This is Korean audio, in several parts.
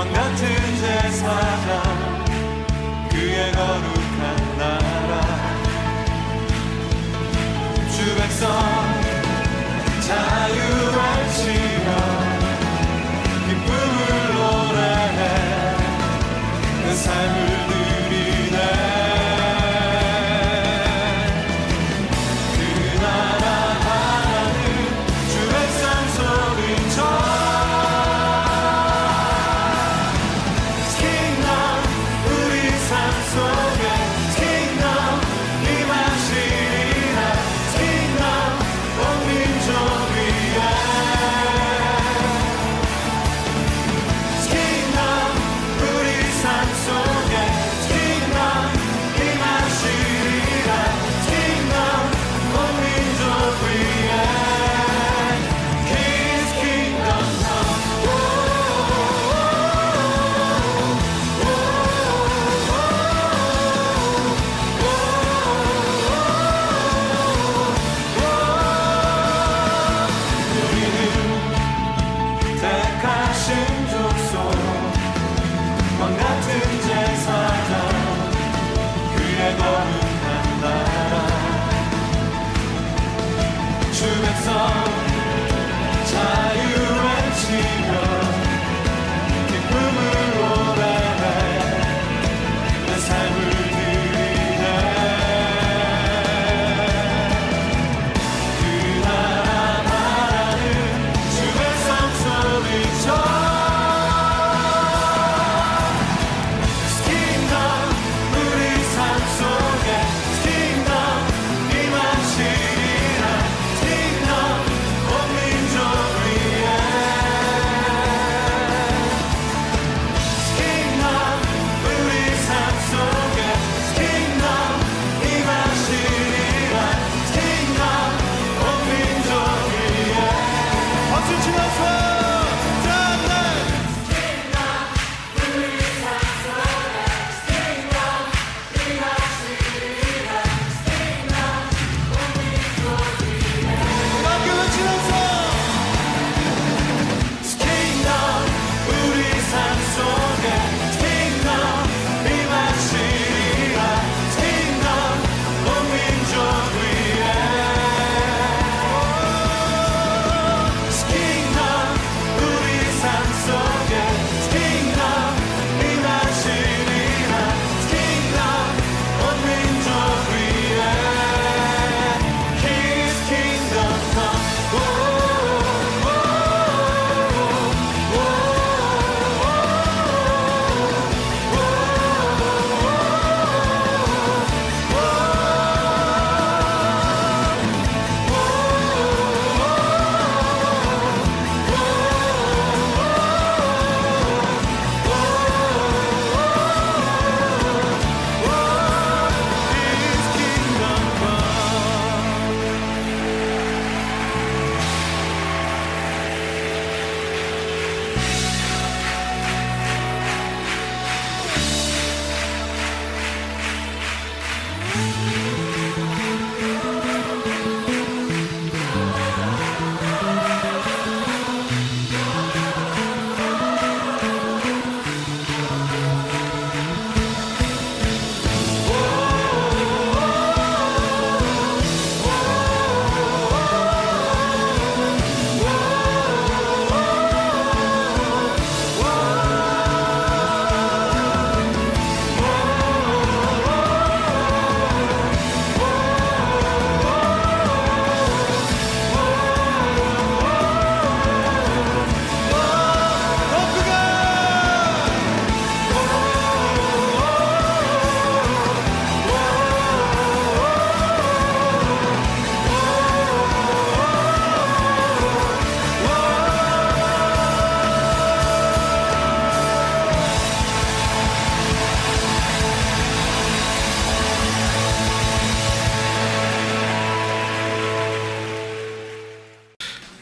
같은 제사장 그의 거룩한 나라 주 백성 자유할지며 기쁨을 노래해 내 삶을 누리네 그 나라 하나님 주 백성 소리쳐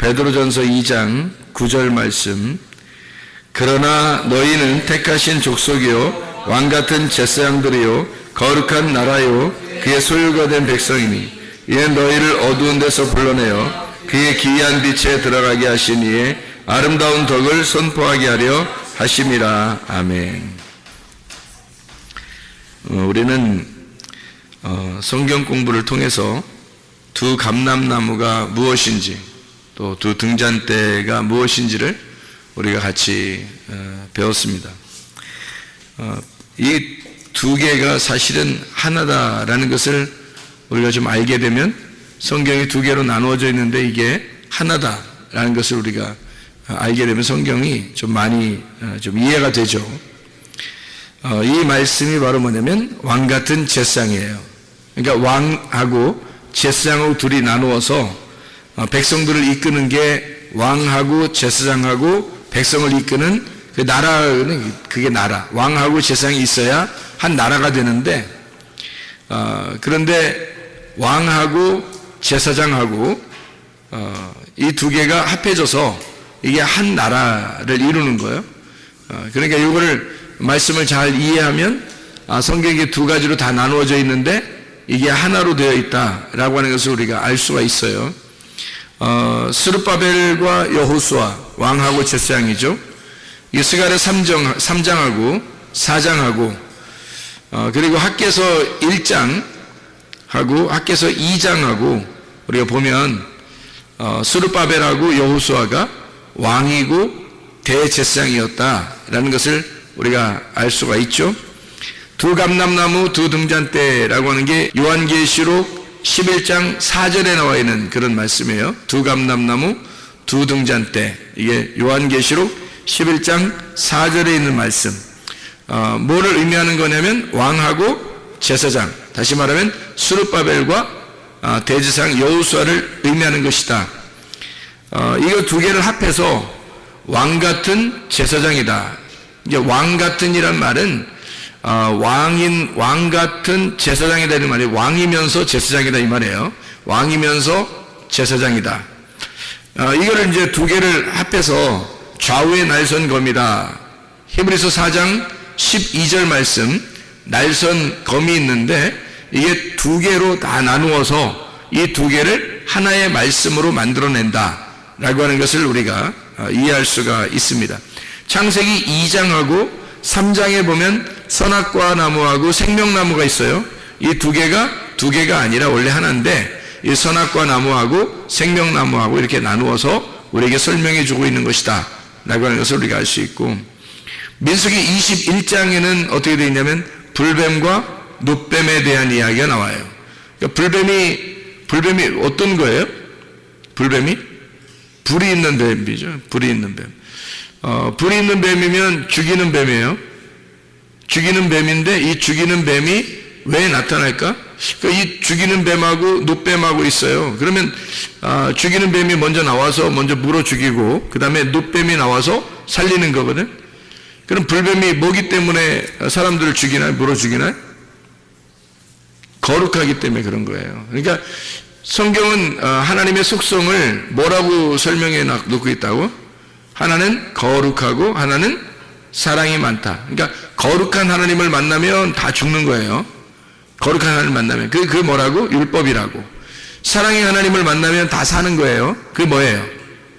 베드로전서 2장 9절 말씀. 그러나 너희는 택하신 족속이요 왕같은 제사장들이요 거룩한 나라요 그의 소유가 된 백성이니 이는 너희를 어두운 데서 불러내어 그의 기이한 빛에 들어가게 하신 이의 아름다운 덕을 선포하게 하려 하심이라. 아멘. 우리는 성경 공부를 통해서 두 감람나무가 무엇인지 또 두 등잔대가 무엇인지를 우리가 같이 배웠습니다. 이 두 개가 사실은 하나다라는 것을 우리가 좀 알게 되면 성경이 두 개로 나누어져 있는데 이게 하나다라는 것을 우리가 알게 되면 성경이 좀 많이 좀 이해가 되죠. 이 말씀이 바로 뭐냐면 왕 같은 제사장이에요. 그러니까 왕하고 제사장하고 둘이 나누어서 백성들을 이끄는 게 왕하고 제사장하고 백성을 이끄는 그 나라는 그게 나라. 왕하고 제사장이 있어야 한 나라가 되는데 그런데 왕하고 제사장하고 이 두 개가 합해져서 이게 한 나라를 이루는 거예요. 그러니까 이거를 말씀을 잘 이해하면 성경이 두 가지로 다 나누어져 있는데 이게 하나로 되어 있다라고 하는 것을 우리가 알 수가 있어요. 스룹바벨과 여호수아 왕하고 제사장이죠. 이 스가랴 3장하고 4장하고 그리고 학개서 1장하고 학개서 2장하고 우리가 보면 스룹바벨하고 여호수아가 왕이고 대제사장이었다라는 것을 우리가 알 수가 있죠. 두 감람나무 두 등잔대라고 하는 게 요한계시록 11장 4절에 나와 있는 그런 말씀이에요. 두 감람나무 두 등잔대, 이게 요한계시록 11장 4절에 있는 말씀. 뭐를 의미하는 거냐면 왕하고 제사장, 다시 말하면 스룹바벨과 대제사장 여호수아를 의미하는 것이다. 이거 두 개를 합해서 왕 같은 제사장이다. 이제 왕 같은이란 말은 왕 같은 제사장이다 이런 말이에요. 왕이면서 제사장이다 이 말이에요. 왕이면서 제사장이다. 이거를 이제 두 개를 합해서 좌우의 날선 검이다. 히브리서 4장 12절 말씀, 날선 검이 있는데 이게 두 개로 다 나누어서 이 두 개를 하나의 말씀으로 만들어낸다 라고 하는 것을 우리가 이해할 수가 있습니다. 창세기 2장하고 3장에 보면 선악과 나무하고 생명나무가 있어요. 이 두 개가 아니라 원래 하나인데 이 선악과 나무하고 생명나무하고 이렇게 나누어서 우리에게 설명해 주고 있는 것이다 라고 하는 것을 우리가 알 수 있고, 민수기 21장에는 어떻게 되어 있냐면 불뱀과 놋뱀에 대한 이야기가 나와요. 그러니까 불뱀이 어떤 거예요? 불뱀이? 불이 있는 뱀이죠. 불이 있는 뱀. 불이 있는 뱀이면 죽이는 뱀이에요. 죽이는 뱀인데 이 죽이는 뱀이 왜 나타날까? 그러니까 이 죽이는 뱀하고 놋뱀하고 있어요. 그러면 죽이는 뱀이 먼저 나와서 먼저 물어 죽이고 그 다음에 놋뱀이 나와서 살리는 거거든. 그럼 불뱀이 뭐기 때문에 사람들을 죽이나요? 물어 죽이나요? 거룩하기 때문에 그런 거예요. 그러니까 성경은 하나님의 속성을 뭐라고 설명해 놓고 있다고? 하나는 거룩하고 하나는 사랑이 많다. 그러니까 거룩한 하나님을 만나면 다 죽는 거예요. 거룩한 하나님을 만나면 그 뭐라고? 율법이라고. 사랑의 하나님을 만나면 다 사는 거예요. 그게 뭐예요?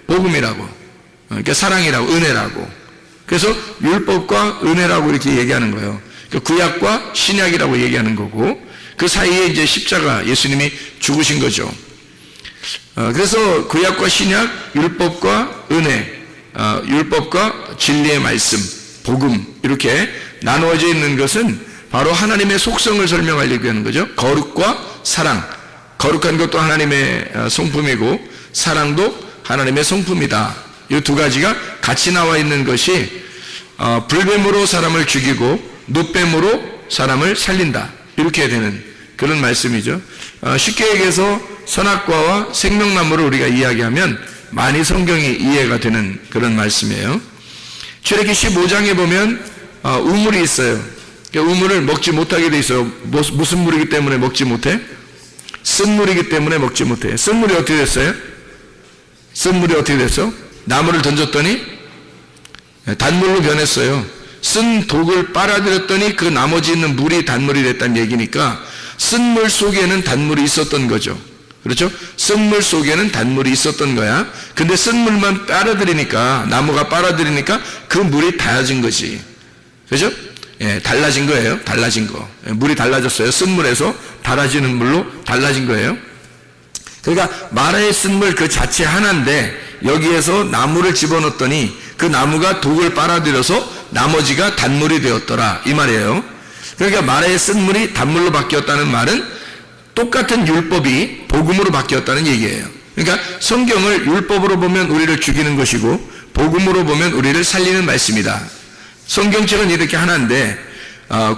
복음이라고. 그러니까 사랑이라고, 은혜라고. 그래서 율법과 은혜라고 이렇게 얘기하는 거예요. 구약과 신약이라고 얘기하는 거고, 그 사이에 이제 십자가 예수님이 죽으신 거죠. 그래서 구약과 신약, 율법과 은혜, 율법과 진리의 말씀, 복음 이렇게 나누어져 있는 것은 바로 하나님의 속성을 설명하려고 하는 거죠. 거룩과 사랑. 거룩한 것도 하나님의 성품이고 사랑도 하나님의 성품이다. 이 두 가지가 같이 나와 있는 것이 불뱀으로 사람을 죽이고 놋뱀으로 사람을 살린다. 이렇게 되는 그런 말씀이죠. 쉽게 얘기해서 선악과와 생명나무를 우리가 이야기하면 많이 성경이 이해가 되는 그런 말씀이에요. 출애굽기 15장에 보면 우물이 있어요. 우물을 먹지 못하게 돼 있어요. 무슨 물이기 때문에 먹지 못해? 쓴물이기 때문에 먹지 못해. 쓴물이 어떻게 됐어요? 쓴물이 어떻게 됐어? 나무를 던졌더니 단물로 변했어요. 쓴 독을 빨아들였더니 그 나머지 있는 물이 단물이 됐다는 얘기니까 쓴물 속에는 단물이 있었던 거죠. 그렇죠? 쓴물 속에는 단물이 있었던 거야. 근데 쓴 물만 빨아들이니까, 나무가 빨아들이니까 그 물이 달라진 거지. 그죠? 예, 달라진 거예요. 달라진 거. 예, 물이 달라졌어요. 쓴 물에서 달아지는 물로 달라진 거예요. 그러니까 마라의 쓴 물 그 자체 하나인데 여기에서 나무를 집어넣었더니 그 나무가 독을 빨아들여서 나머지가 단물이 되었더라. 이 말이에요. 그러니까 마라의 쓴 물이 단물로 바뀌었다는 말은 똑같은 율법이 복음으로 바뀌었다는 얘기예요. 그러니까 성경을 율법으로 보면 우리를 죽이는 것이고 복음으로 보면 우리를 살리는 말씀이다. 성경책은 이렇게 하나인데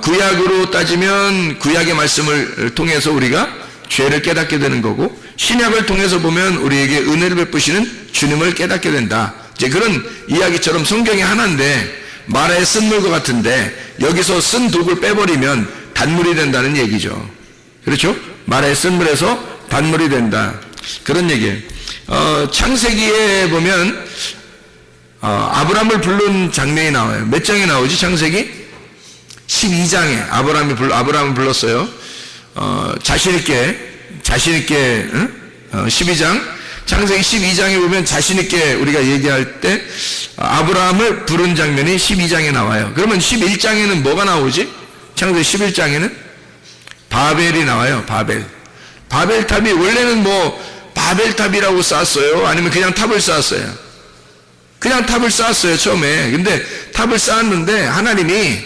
구약으로 따지면 구약의 말씀을 통해서 우리가 죄를 깨닫게 되는 거고 신약을 통해서 보면 우리에게 은혜를 베푸시는 주님을 깨닫게 된다. 이제 그런 이야기처럼 성경이 하나인데 마라의 쓴 물과 같은데 여기서 쓴 독을 빼버리면 단물이 된다는 얘기죠. 그렇죠? 마라의 쓴 물에서 단물이 된다. 그런 얘기예요. 창세기에 보면 아브라함을 부른 장면이 나와요. 몇 장에 나오지 창세기? 12장에 아브라함을 불렀어요. 자신있게 12장 창세기 12장에 보면 자신있게 우리가 얘기할 때 아브라함을 부른 장면이 12장에 나와요. 그러면 11장에는 뭐가 나오지? 창세기 11장에는 바벨이 나와요. 바벨탑이 원래는 뭐 바벨탑이라고 쌓았어요? 아니면 그냥 탑을 쌓았어요? 그냥 탑을 쌓았어요 처음에. 근데 탑을 쌓았는데 하나님이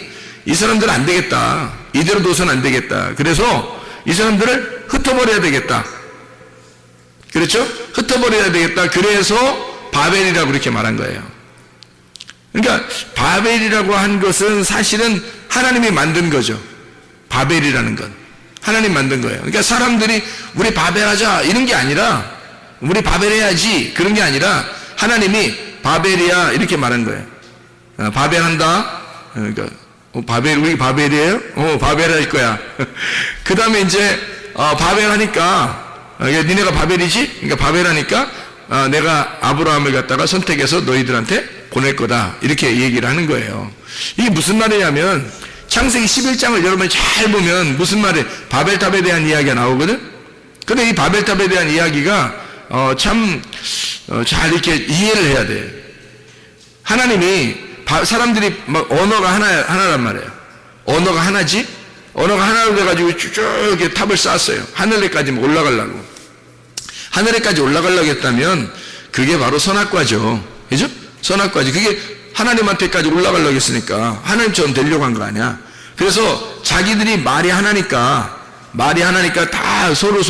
이 사람들은 안 되겠다, 이대로 둬서는 안 되겠다, 그래서 이 사람들을 흩어버려야 되겠다. 그렇죠? 흩어버려야 되겠다. 그래서 바벨이라고 그렇게 말한 거예요. 그러니까 바벨이라고 한 것은 사실은 하나님이 만든 거죠. 바벨이라는 건 하나님 만든 거예요. 그러니까 사람들이 우리 바벨하자 이런 게 아니라, 우리 바벨해야지 그런 게 아니라 하나님이 바벨이야 이렇게 말한 거예요. 바벨한다. 그러니까 우리 바벨이에요? 바벨할 거야. 그 다음에 이제 바벨하니까 니네가 바벨이지? 그러니까 바벨하니까 내가 아브라함을 갖다가 선택해서 너희들한테 보낼 거다 이렇게 얘기를 하는 거예요. 이게 무슨 말이냐면 창세기 11장을 여러분이 잘 보면 무슨 말이에요? 바벨탑에 대한 이야기가 나오거든. 근데 이 바벨탑에 대한 이야기가 참 잘 이렇게 이해를 해야 돼. 하나님이 사람들이 막 언어가 하나란 말이에요. 언어가 하나지? 언어가 하나로 돼가지고 쭉 이렇게 탑을 쌓았어요. 하늘에까지 올라가려고. 하늘에까지 올라가려고 했다면 그게 바로 선악과죠. 그죠? 선악과지. 그게 하나님한테까지 올라가려고 했으니까 하나님처럼 되려고 한 거 아니야. 그래서 자기들이 말이 하나니까 다 서로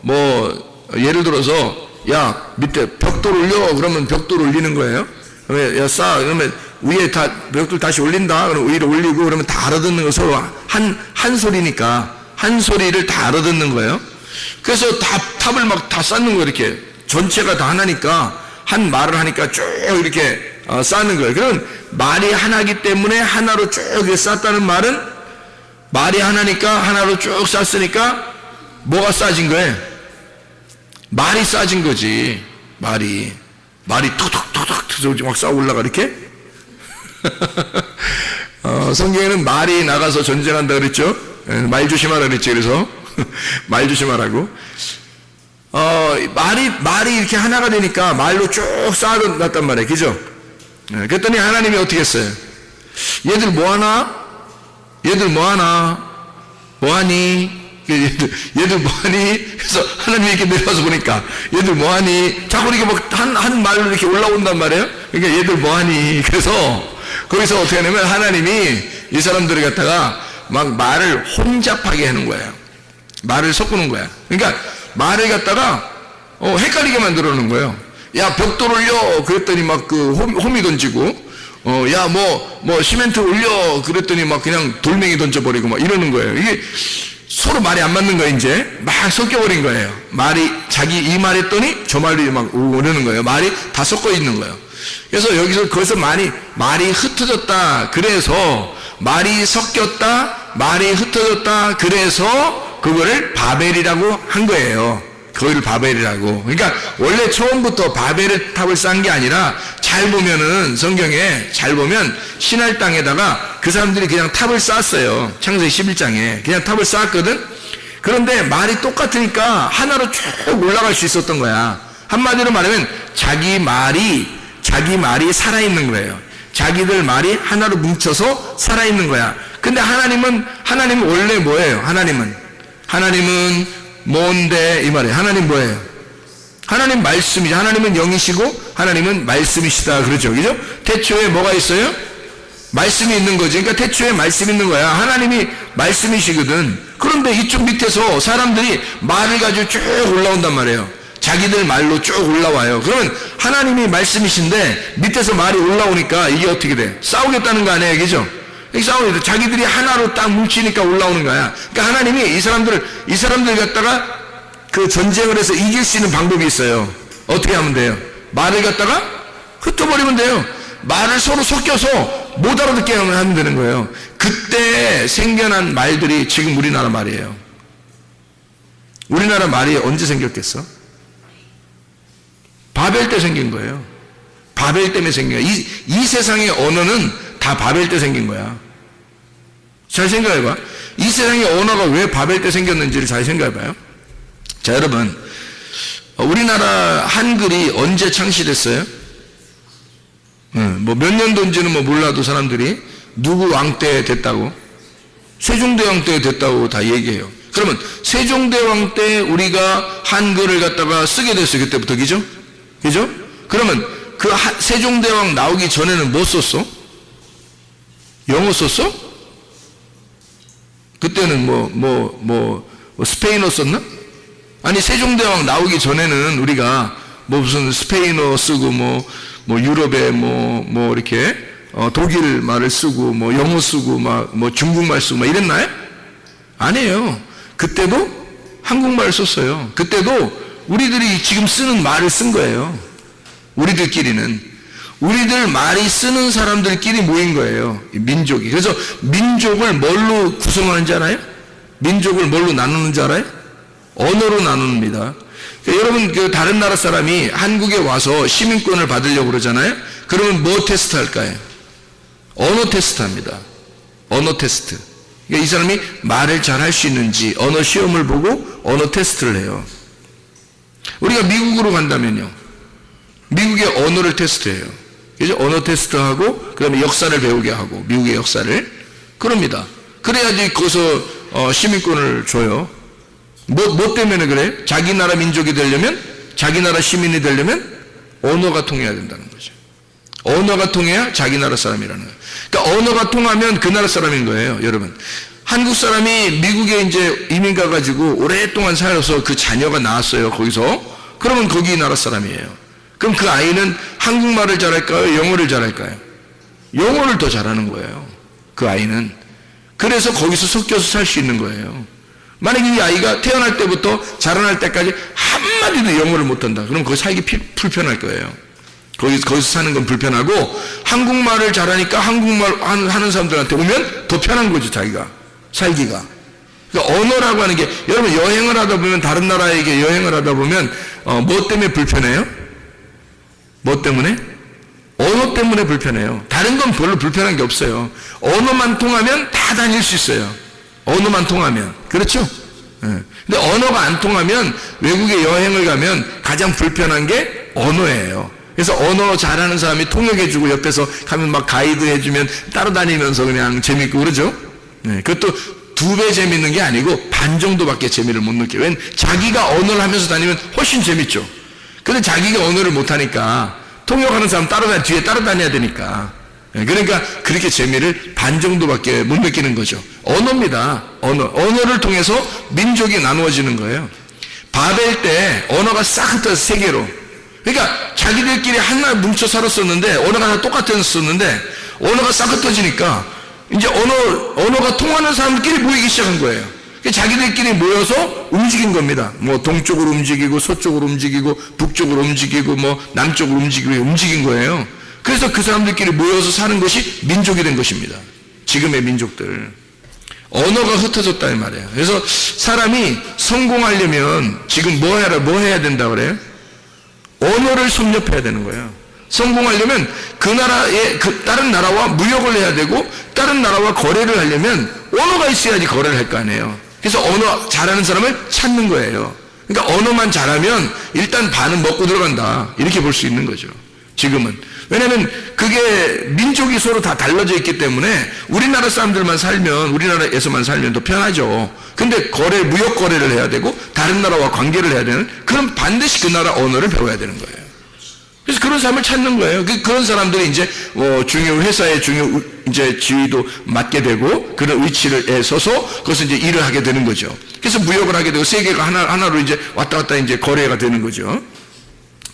뭐 예를 들어서 야 밑에 벽돌 올려 그러면 벽돌 올리는 거예요. 그러면 야 쌓아 그러면 위에 다 벽돌 다시 올린다 그러면 위로 올리고 그러면 다 알아듣는 거. 서로 한 소리니까 한 소리를 다 알아듣는 거예요. 그래서 탑을 막 다 쌓는 거예요. 이렇게 전체가 다 하나니까 한 말을 하니까 쭉 이렇게 쌓는 거예요. 그럼 말이 하나기 때문에 하나로 쭉 쌓았다는 말은 말이 하나니까 하나로 쭉 쌓았으니까 뭐가 쌓아진 거예요? 말이 쌓아진 거지. 말이 톡톡톡톡 막 쌓아 올라가 이렇게. 성경에는 말이 나가서 전쟁한다 그랬죠. 말 조심하라 그랬죠. 그래서 말 조심하라고. 말이 이렇게 하나가 되니까 말로 쭉 쌓아놨단 말이에요. 그죠? 그랬더니 하나님이 어떻게 했어요? 얘들 뭐하나? 뭐하니? 얘들 뭐하니? 그래서 하나님이 이렇게 내려와서 보니까 얘들 뭐하니? 자꾸 이렇게 막 한 말로 이렇게 올라온단 말이에요. 그러니까 얘들 뭐하니? 그래서 거기서 어떻게 하냐면 하나님이 이 사람들을 갖다가 막 말을 혼잡하게 하는 거예요. 말을 섞는 거야. 그러니까 말을 갖다가 헷갈리게 만들어 놓은 거예요. 야 벽돌 올려 그랬더니 막 그 홈이 던지고 야 뭐 시멘트 올려 그랬더니 막 그냥 돌멩이 던져버리고 막 이러는 거예요. 이게 서로 말이 안 맞는 거예요. 이제 막 섞여버린 거예요. 말이 자기 이 말 했더니 저 말이 막 오르는 거예요. 말이 다 섞여 있는 거예요. 그래서 여기서 거기서 말이 흩어졌다. 그래서 말이 섞였다. 말이 흩어졌다. 그래서 그거를 바벨이라고 한 거예요. 그걸 바벨이라고. 그러니까 원래 처음부터 바벨의 탑을 쌓은 게 아니라 잘 보면은 성경에 잘 보면 신할 땅에다가 그 사람들이 그냥 탑을 쌓았어요. 창세기 11장에 그냥 탑을 쌓았거든. 그런데 말이 똑같으니까 하나로 쭉 올라갈 수 있었던 거야. 한마디로 말하면 자기 말이 살아있는 거예요. 자기들 말이 하나로 뭉쳐서 살아있는 거야. 근데 하나님은 원래 뭐예요? 하나님은 뭔데 이 말이에요. 하나님 뭐예요? 하나님 말씀이죠. 하나님은 영이시고 하나님은 말씀이시다. 그렇죠. 그죠? 태초에 뭐가 있어요? 말씀이 있는 거지. 그러니까 태초에 말씀이 있는 거야. 하나님이 말씀이시거든. 그런데 이쪽 밑에서 사람들이 말을 가지고 쭉 올라온단 말이에요. 자기들 말로 쭉 올라와요. 그러면 하나님이 말씀이신데 밑에서 말이 올라오니까 이게 어떻게 돼? 싸우겠다는 거 아니에요. 그죠? 싸우는데 자기들이 하나로 딱 뭉치니까 올라오는 거야. 그러니까 하나님이 이 사람들 갖다가 그 전쟁을 해서 이길 수 있는 방법이 있어요. 어떻게 하면 돼요? 말을 갖다가 흩어버리면 돼요. 말을 서로 섞여서 못 알아듣게 하면 되는 거예요. 그때 생겨난 말들이 지금 우리나라 말이에요. 우리나라 말이 언제 생겼겠어? 바벨 때 생긴 거예요. 바벨 때문에 생긴 거야. 이 세상의 언어는 다 바벨 때 생긴 거야. 잘 생각해봐. 이 세상의 언어가 왜 바벨 때 생겼는지를 잘 생각해봐요. 자, 여러분, 우리나라 한글이 언제 창시됐어요? 뭐 몇 년도인지는 뭐 몰라도 사람들이 누구 왕 때 됐다고? 세종대왕 때 됐다고 다 얘기해요. 그러면 세종대왕 때 우리가 한글을 갖다가 쓰게 됐어요. 그때부터. 그죠? 그죠? 그러면 그 세종대왕 나오기 전에는 뭐 썼어? 영어 썼어? 그때는 뭐 스페인어 썼나? 아니, 세종대왕 나오기 전에는 우리가 뭐 무슨 스페인어 쓰고 뭐 유럽에 뭐 이렇게 독일 말을 쓰고 뭐 영어 쓰고 뭐 중국말 쓰고 막 이랬나요? 아니에요. 그때도 한국말을 썼어요. 그때도 우리들이 지금 쓰는 말을 쓴 거예요. 우리들끼리는. 우리들 말이 쓰는 사람들끼리 모인 거예요. 민족이. 그래서 민족을 뭘로 구성하는지 알아요? 민족을 뭘로 나누는지 알아요? 언어로 나눕니다. 여러분, 다른 나라 사람이 한국에 와서 시민권을 받으려고 그러잖아요? 그러면 뭐 테스트 할까요? 언어 테스트 합니다. 언어 테스트. 그러니까 이 사람이 말을 잘 할 수 있는지 언어 시험을 보고 언어 테스트를 해요. 우리가 미국으로 간다면요. 미국의 언어를 테스트해요. 그죠? 언어 테스트하고, 그 다음에 역사를 배우게 하고, 미국의 역사를. 그럽니다. 그래야지 거기서 시민권을 줘요. 뭐 때문에 그래? 자기 나라 민족이 되려면, 자기 나라 시민이 되려면 언어가 통해야 된다는 거죠. 언어가 통해야 자기 나라 사람이라는 거예요. 그러니까 언어가 통하면 그 나라 사람인 거예요, 여러분. 한국 사람이 미국에 이제 이민 가가지고 오랫동안 살아서 그 자녀가 나왔어요, 거기서. 그러면 거기 나라 사람이에요. 그럼 그 아이는 한국말을 잘할까요? 영어를 잘할까요? 영어를 더 잘하는 거예요, 그 아이는. 그래서 거기서 섞여서 살 수 있는 거예요. 만약에 이 아이가 태어날 때부터 자라날 때까지 한마디도 영어를 못한다. 그럼 거기 살기 불편할 거예요. 거기서 사는 건 불편하고, 한국말을 잘하니까 한국말 하는 사람들한테 오면 더 편한 거죠, 자기가. 살기가. 그러니까 언어라고 하는 게, 여러분 여행을 하다 보면, 다른 나라에게 여행을 하다 보면, 뭐 때문에 불편해요? 뭐 때문에? 언어 때문에 불편해요. 다른 건 별로 불편한 게 없어요. 언어만 통하면 다 다닐 수 있어요. 언어만 통하면. 그렇죠? 근데 언어가 안 통하면 외국에 여행을 가면 가장 불편한 게 언어예요. 그래서 언어 잘하는 사람이 통역해주고 옆에서 가면 막 가이드 해주면 따라다니면서 그냥 재밌고 그러죠? 그것도 2배 재밌는 게 아니고 반 정도밖에 재미를 못 느껴요. 왜냐면 자기가 언어를 하면서 다니면 훨씬 재밌죠. 근데 자기가 언어를 못하니까 통역하는 사람 뒤에 따라다녀야 되니까. 그러니까 그렇게 재미를 반 정도밖에 못 느끼는 거죠. 언어입니다. 언어를 통해서 민족이 나누어지는 거예요. 바벨 때 언어가 싹 흩어서 세 개로. 그러니까 자기들끼리 하나 뭉쳐 살았었는데, 언어가 다 똑같았었는데, 언어가 싹 흩어지니까 이제 언어가 통하는 사람들끼리 모이기 시작한 거예요. 자기들끼리 모여서 움직인 겁니다. 뭐 동쪽으로 움직이고 서쪽으로 움직이고 북쪽으로 움직이고 뭐 남쪽으로 움직인 거예요. 그래서 그 사람들끼리 모여서 사는 것이 민족이 된 것입니다. 지금의 민족들. 언어가 흩어졌다 이 말이에요. 그래서 사람이 성공하려면 지금 뭐 해야 된다 그래요? 언어를 섭렵해야 되는 거예요. 성공하려면 그 나라의 다른 나라와 무역을 해야 되고, 다른 나라와 거래를 하려면 언어가 있어야지 거래를 할 거 아니에요. 그래서 언어 잘하는 사람을 찾는 거예요. 그러니까 언어만 잘하면 일단 반은 먹고 들어간다. 이렇게 볼 수 있는 거죠. 지금은. 왜냐하면 그게 민족이 서로 다 달라져 있기 때문에 우리나라 사람들만 살면, 우리나라에서만 살면 더 편하죠. 근데 무역 거래를 해야 되고 다른 나라와 관계를 해야 되는, 그럼 반드시 그 나라 언어를 배워야 되는 거예요. 그래서 그런 사람을 찾는 거예요. 그런 사람들이 이제 회사의 중요 이제 지위도 맡게 되고 그런 위치에 서서 그것을 이제 일을 하게 되는 거죠. 그래서 무역을 하게 되고 세계가 하나로 이제 왔다 갔다 이제 거래가 되는 거죠.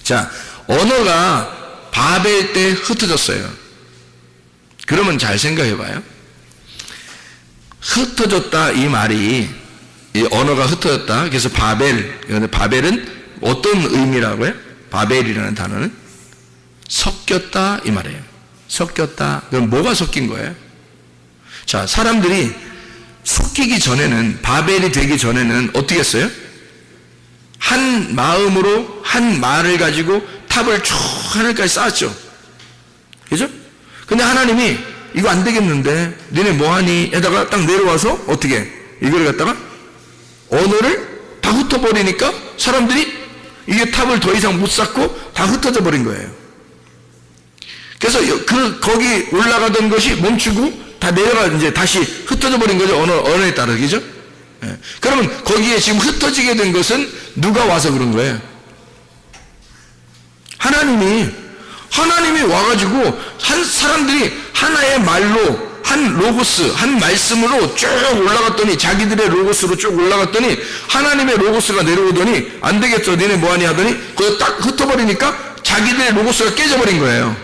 자, 언어가 바벨 때 흩어졌어요. 그러면 잘 생각해 봐요. 흩어졌다 이 말이, 이 언어가 흩어졌다. 그래서 바벨은 어떤 의미라고요? 바벨이라는 단어는 섞였다 이 말이에요. 섞였다. 그럼 뭐가 섞인 거예요? 자, 사람들이 섞이기 전에는, 바벨이 되기 전에는 어떻게 했어요? 한 마음으로 한 말을 가지고 탑을 쭉 하늘까지 쌓았죠. 그죠? 근데 하나님이 이거 안 되겠는데 니네 뭐하니? 에다가 딱 내려와서 어떻게 이걸 갖다가 언어를 다 흩어버리니까 사람들이 이게 탑을 더 이상 못 쌓고 다 흩어져 버린 거예요. 그래서 거기 올라가던 것이 멈추고 다 내려가 이제 다시 흩어져 버린 거죠. 언어에 따라. 그죠? 예. 그러면 거기에 지금 흩어지게 된 것은 누가 와서 그런 거예요? 하나님이 와가지고 사람들이 하나의 말로, 한 로고스, 한 말씀으로 쭉 올라갔더니, 자기들의 로고스로 쭉 올라갔더니 하나님의 로고스가 내려오더니 안 되겠어 니네 뭐하니 하더니 그거 딱 흩어버리니까 자기들의 로고스가 깨져버린 거예요.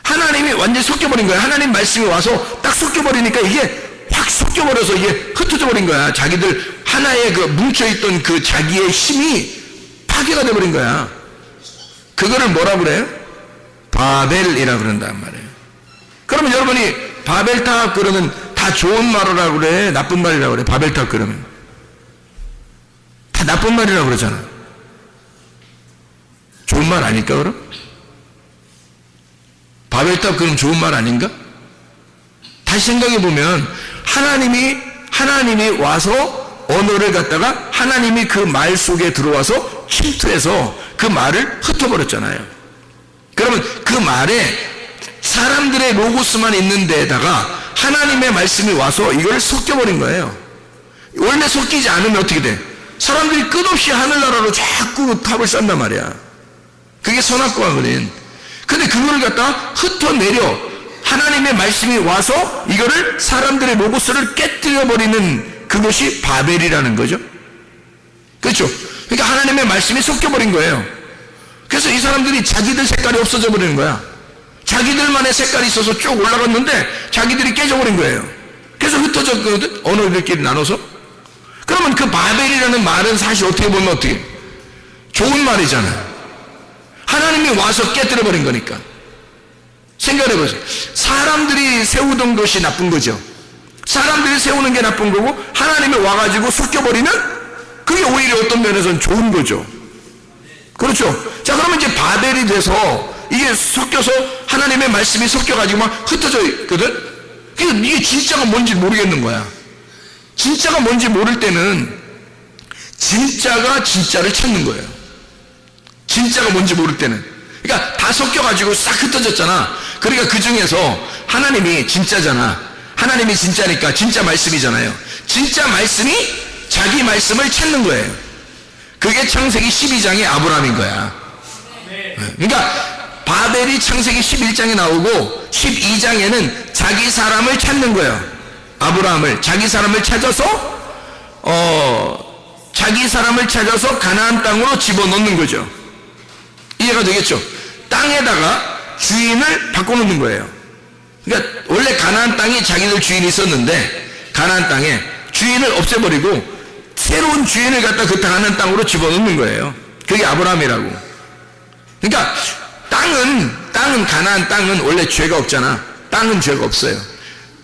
하나님이 완전히 섞여버린 거예요. 하나님 말씀이 와서 딱 섞여버리니까 이게 확 섞여버려서 이게 흩어져 버린 거야. 자기들 하나의 그 뭉쳐있던 그 자기의 힘이 파괴가 돼버린 거야. 그거를 뭐라 그래요? 바벨이라 그런단 말이에요. 그러면 여러분이 바벨탑 그러면 다 좋은 말이라고 그래? 나쁜 말이라고 그래? 바벨탑 그러면 다 나쁜 말이라고 그러잖아. 좋은 말 아닐까 그럼? 바벨탑 그럼 좋은 말 아닌가? 다시 생각해 보면 하나님이 와서 언어를 갖다가 하나님이 그 말 속에 들어와서 침투해서 그 말을 흩어버렸잖아요. 그러면 그 말에 사람들의 로고스만 있는 데에다가 하나님의 말씀이 와서 이걸 섞여버린 거예요. 원래 섞이지 않으면 어떻게 돼? 사람들이 끝없이 하늘나라로 자꾸 탑을 쌓는단 말이야. 그게 선악과거든. 근데 그걸 갖다 흩어내려 하나님의 말씀이 와서 이거를 사람들의 로고스를 깨뜨려버리는 그것이 바벨이라는 거죠. 그렇죠? 그러니까 하나님의 말씀이 섞여버린 거예요. 그래서 이 사람들이 자기들 색깔이 없어져 버리는 거야. 자기들만의 색깔이 있어서 쭉 올라갔는데 자기들이 깨져버린 거예요. 그래서 흩어졌거든, 언어들끼리 나눠서. 그러면 그 바벨이라는 말은 사실 어떻게 보면 어떻게 좋은 말이잖아. 하나님이 와서 깨뜨려버린 거니까. 생각해보세요. 사람들이 세우던 것이 나쁜 거죠. 사람들이 세우는 게 나쁜 거고 하나님이 와가지고 섞여버리면 그게 오히려 어떤 면에서는 좋은 거죠. 그렇죠? 자, 그러면 이제 바벨이 돼서 이게 섞여서 하나님의 말씀이 섞여가지고 막 흩어져 있거든? 이게 진짜가 뭔지 모르겠는 거야. 진짜가 뭔지 모를 때는 진짜가 진짜를 찾는 거예요. 진짜가 뭔지 모를 때는. 그러니까 다 섞여가지고 싹 흩어졌잖아. 그러니까 그 중에서 하나님이 진짜잖아. 하나님이 진짜니까 진짜 말씀이잖아요. 진짜 말씀이 자기 말씀을 찾는 거예요. 그게 창세기 12장의 아브라함인 거야. 그러니까 바벨이 창세기 11장에 나오고 12장에는 자기 사람을 찾는 거예요. 아브라함을. 자기 사람을 찾아서 가나안 땅으로 집어넣는 거죠. 이해가 되겠죠? 땅에다가 주인을 바꿔놓는 거예요. 그러니까 원래 가나안 땅이 자기들 주인이 있었는데 가나안 땅에 주인을 없애버리고 새로운 주인을 갖다 그 가나안 땅으로 집어넣는 거예요. 그게 아브라함이라고. 그러니까 땅은 가나안 땅은 원래 죄가 없잖아. 땅은 죄가 없어요.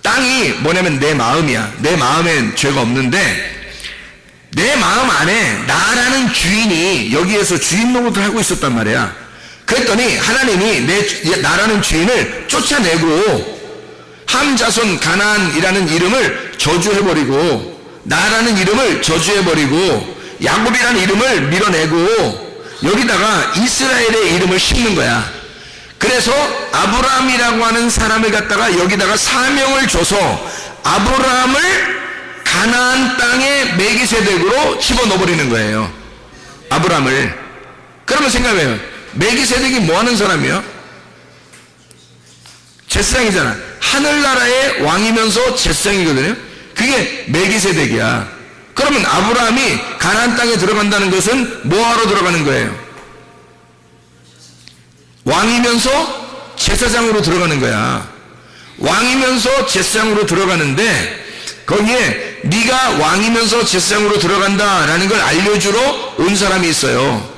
땅이 뭐냐면 내 마음이야. 내 마음엔 죄가 없는데 내 마음 안에 나라는 주인이 여기에서 주인 노릇을 하고 있었단 말이야. 그랬더니 하나님이 나라는 주인을 쫓아내고 함 자손 가나안이라는 이름을 저주해버리고 나라는 이름을 저주해버리고 야곱이라는 이름을 밀어내고 여기다가 이스라엘의 이름을 심는 거야. 그래서 아브라함이라고 하는 사람을 갖다가 여기다가 사명을 줘서 아브라함을 가나안 땅의 멜기세덱으로 집어넣어버리는 거예요. 아브라함을. 그러면 생각해요. 멜기세덱이 뭐 하는 사람이야? 제사장이잖아. 하늘나라의 왕이면서 제사장이거든요. 그게 멜기세덱이야. 그러면 아브라함이 가나안 땅에 들어간다는 것은 뭐하러 들어가는 거예요? 왕이면서 제사장으로 들어가는 거야. 왕이면서 제사장으로 들어가는데 거기에 네가 왕이면서 제사장으로 들어간다라는 걸 알려주러 온 사람이 있어요.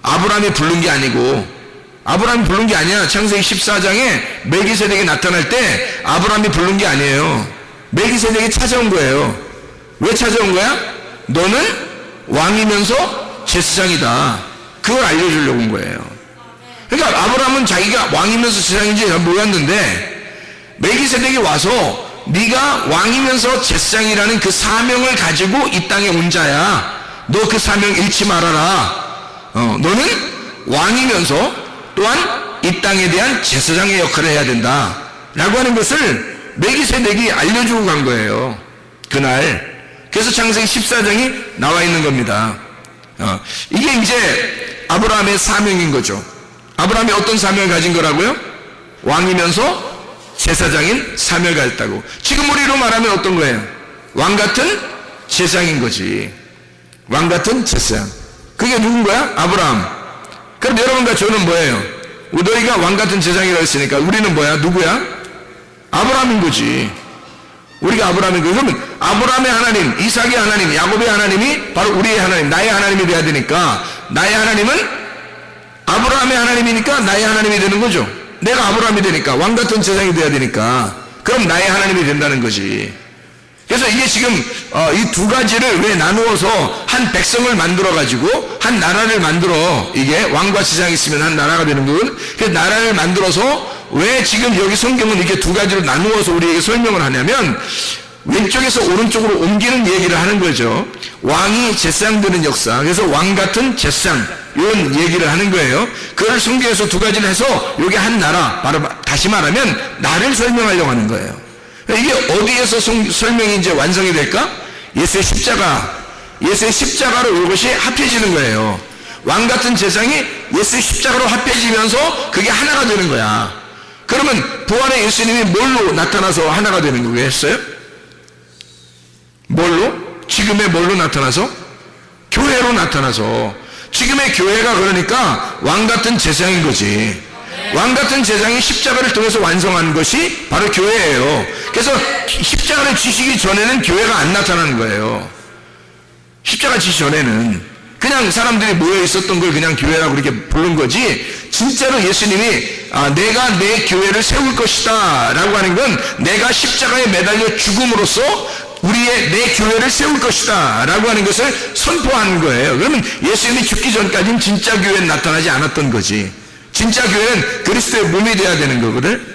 아브라함이 부른 게 아니고, 아브라함이 부른 게 아니야. 창세기 14장에 멜기세덱이 나타날 때 아브라함이 부른 게 아니에요. 멜기세덱이 찾아온 거예요. 왜 찾아온 거야? 너는 왕이면서 제사장이다. 그걸 알려주려고 온 거예요. 그러니까 아브라함은 자기가 왕이면서 제사장인지 잘 몰랐는데 메기세덱이 와서 네가 왕이면서 제사장이라는 그 사명을 가지고 이 땅에 온 자야. 너 그 사명 잃지 말아라. 너는 왕이면서 또한 이 땅에 대한 제사장의 역할을 해야 된다 라고 하는 것을 메기세덱이 알려주고 간 거예요. 그날. 그래서 창세기 14장이 나와 있는 겁니다. 이게 이제 아브라함의 사명인 거죠. 아브라함이 어떤 사명을 가진 거라고요? 왕이면서 제사장인 사명을 가졌다고. 지금 우리로 말하면 어떤 거예요? 왕 같은 제사장인 거지. 왕 같은 제사장. 그게 누군 거야? 아브라함. 그럼 여러분과 저는 뭐예요? 너희가 왕 같은 제사장이라고 했으니까 우리는 뭐야? 누구야? 아브라함인 거지. 우리가 아브라함인 거예요. 그러면 아브라함의 하나님, 이삭의 하나님, 야곱의 하나님이 바로 우리의 하나님, 나의 하나님이 돼야 되니까 나의 하나님은 아브라함의 하나님이니까 나의 하나님이 되는 거죠. 내가 아브라함이 되니까 왕 같은 제사장이 돼야 되니까 그럼 나의 하나님이 된다는 거지. 그래서 이게 지금 이 두 가지를 왜 나누어서 한 백성을 만들어 가지고 한 나라를 만들어, 이게 왕과 제사장이 있으면 한 나라가 되는 거거든. 그래서 나라를 만들어서 왜 지금 여기 성경은 이렇게 두 가지로 나누어서 우리에게 설명을 하냐면 왼쪽에서 오른쪽으로 옮기는 얘기를 하는 거죠. 왕이 제사장 되는 역사. 그래서 왕 같은 제사장 이런 얘기를 하는 거예요. 그걸 성경에서 두 가지를 해서 여기 한 나라, 바로 다시 말하면 나를 설명하려고 하는 거예요. 이게 어디에서 설명이 이제 완성이 될까? 예수의 십자가. 예수의 십자가로 이것이 합해지는 거예요. 왕 같은 제사장이 예수의 십자가로 합해지면서 그게 하나가 되는 거야. 그러면 부활의 예수님이 뭘로 나타나서 하나가 되는 거겠어요? 뭘로? 지금의 뭘로 나타나서? 교회로 나타나서. 지금의 교회가 그러니까 왕 같은 제사장인 거지. 왕 같은 제사장이 십자가를 통해서 완성한 것이 바로 교회예요. 그래서 십자가를 지시기 전에는 교회가 안 나타나는 거예요. 십자가 지시 전에는 그냥 사람들이 모여 있었던 걸 그냥 교회라고 그렇게 부른 거지, 진짜로 예수님이 내가 내 교회를 세울 것이다 라고 하는 건 내가 십자가에 매달려 죽음으로써 내 교회를 세울 것이다 라고 하는 것을 선포하는 거예요. 그러면 예수님이 죽기 전까지는 진짜 교회는 나타나지 않았던 거지. 진짜 교회는 그리스도의 몸이 돼야 되는 거거든.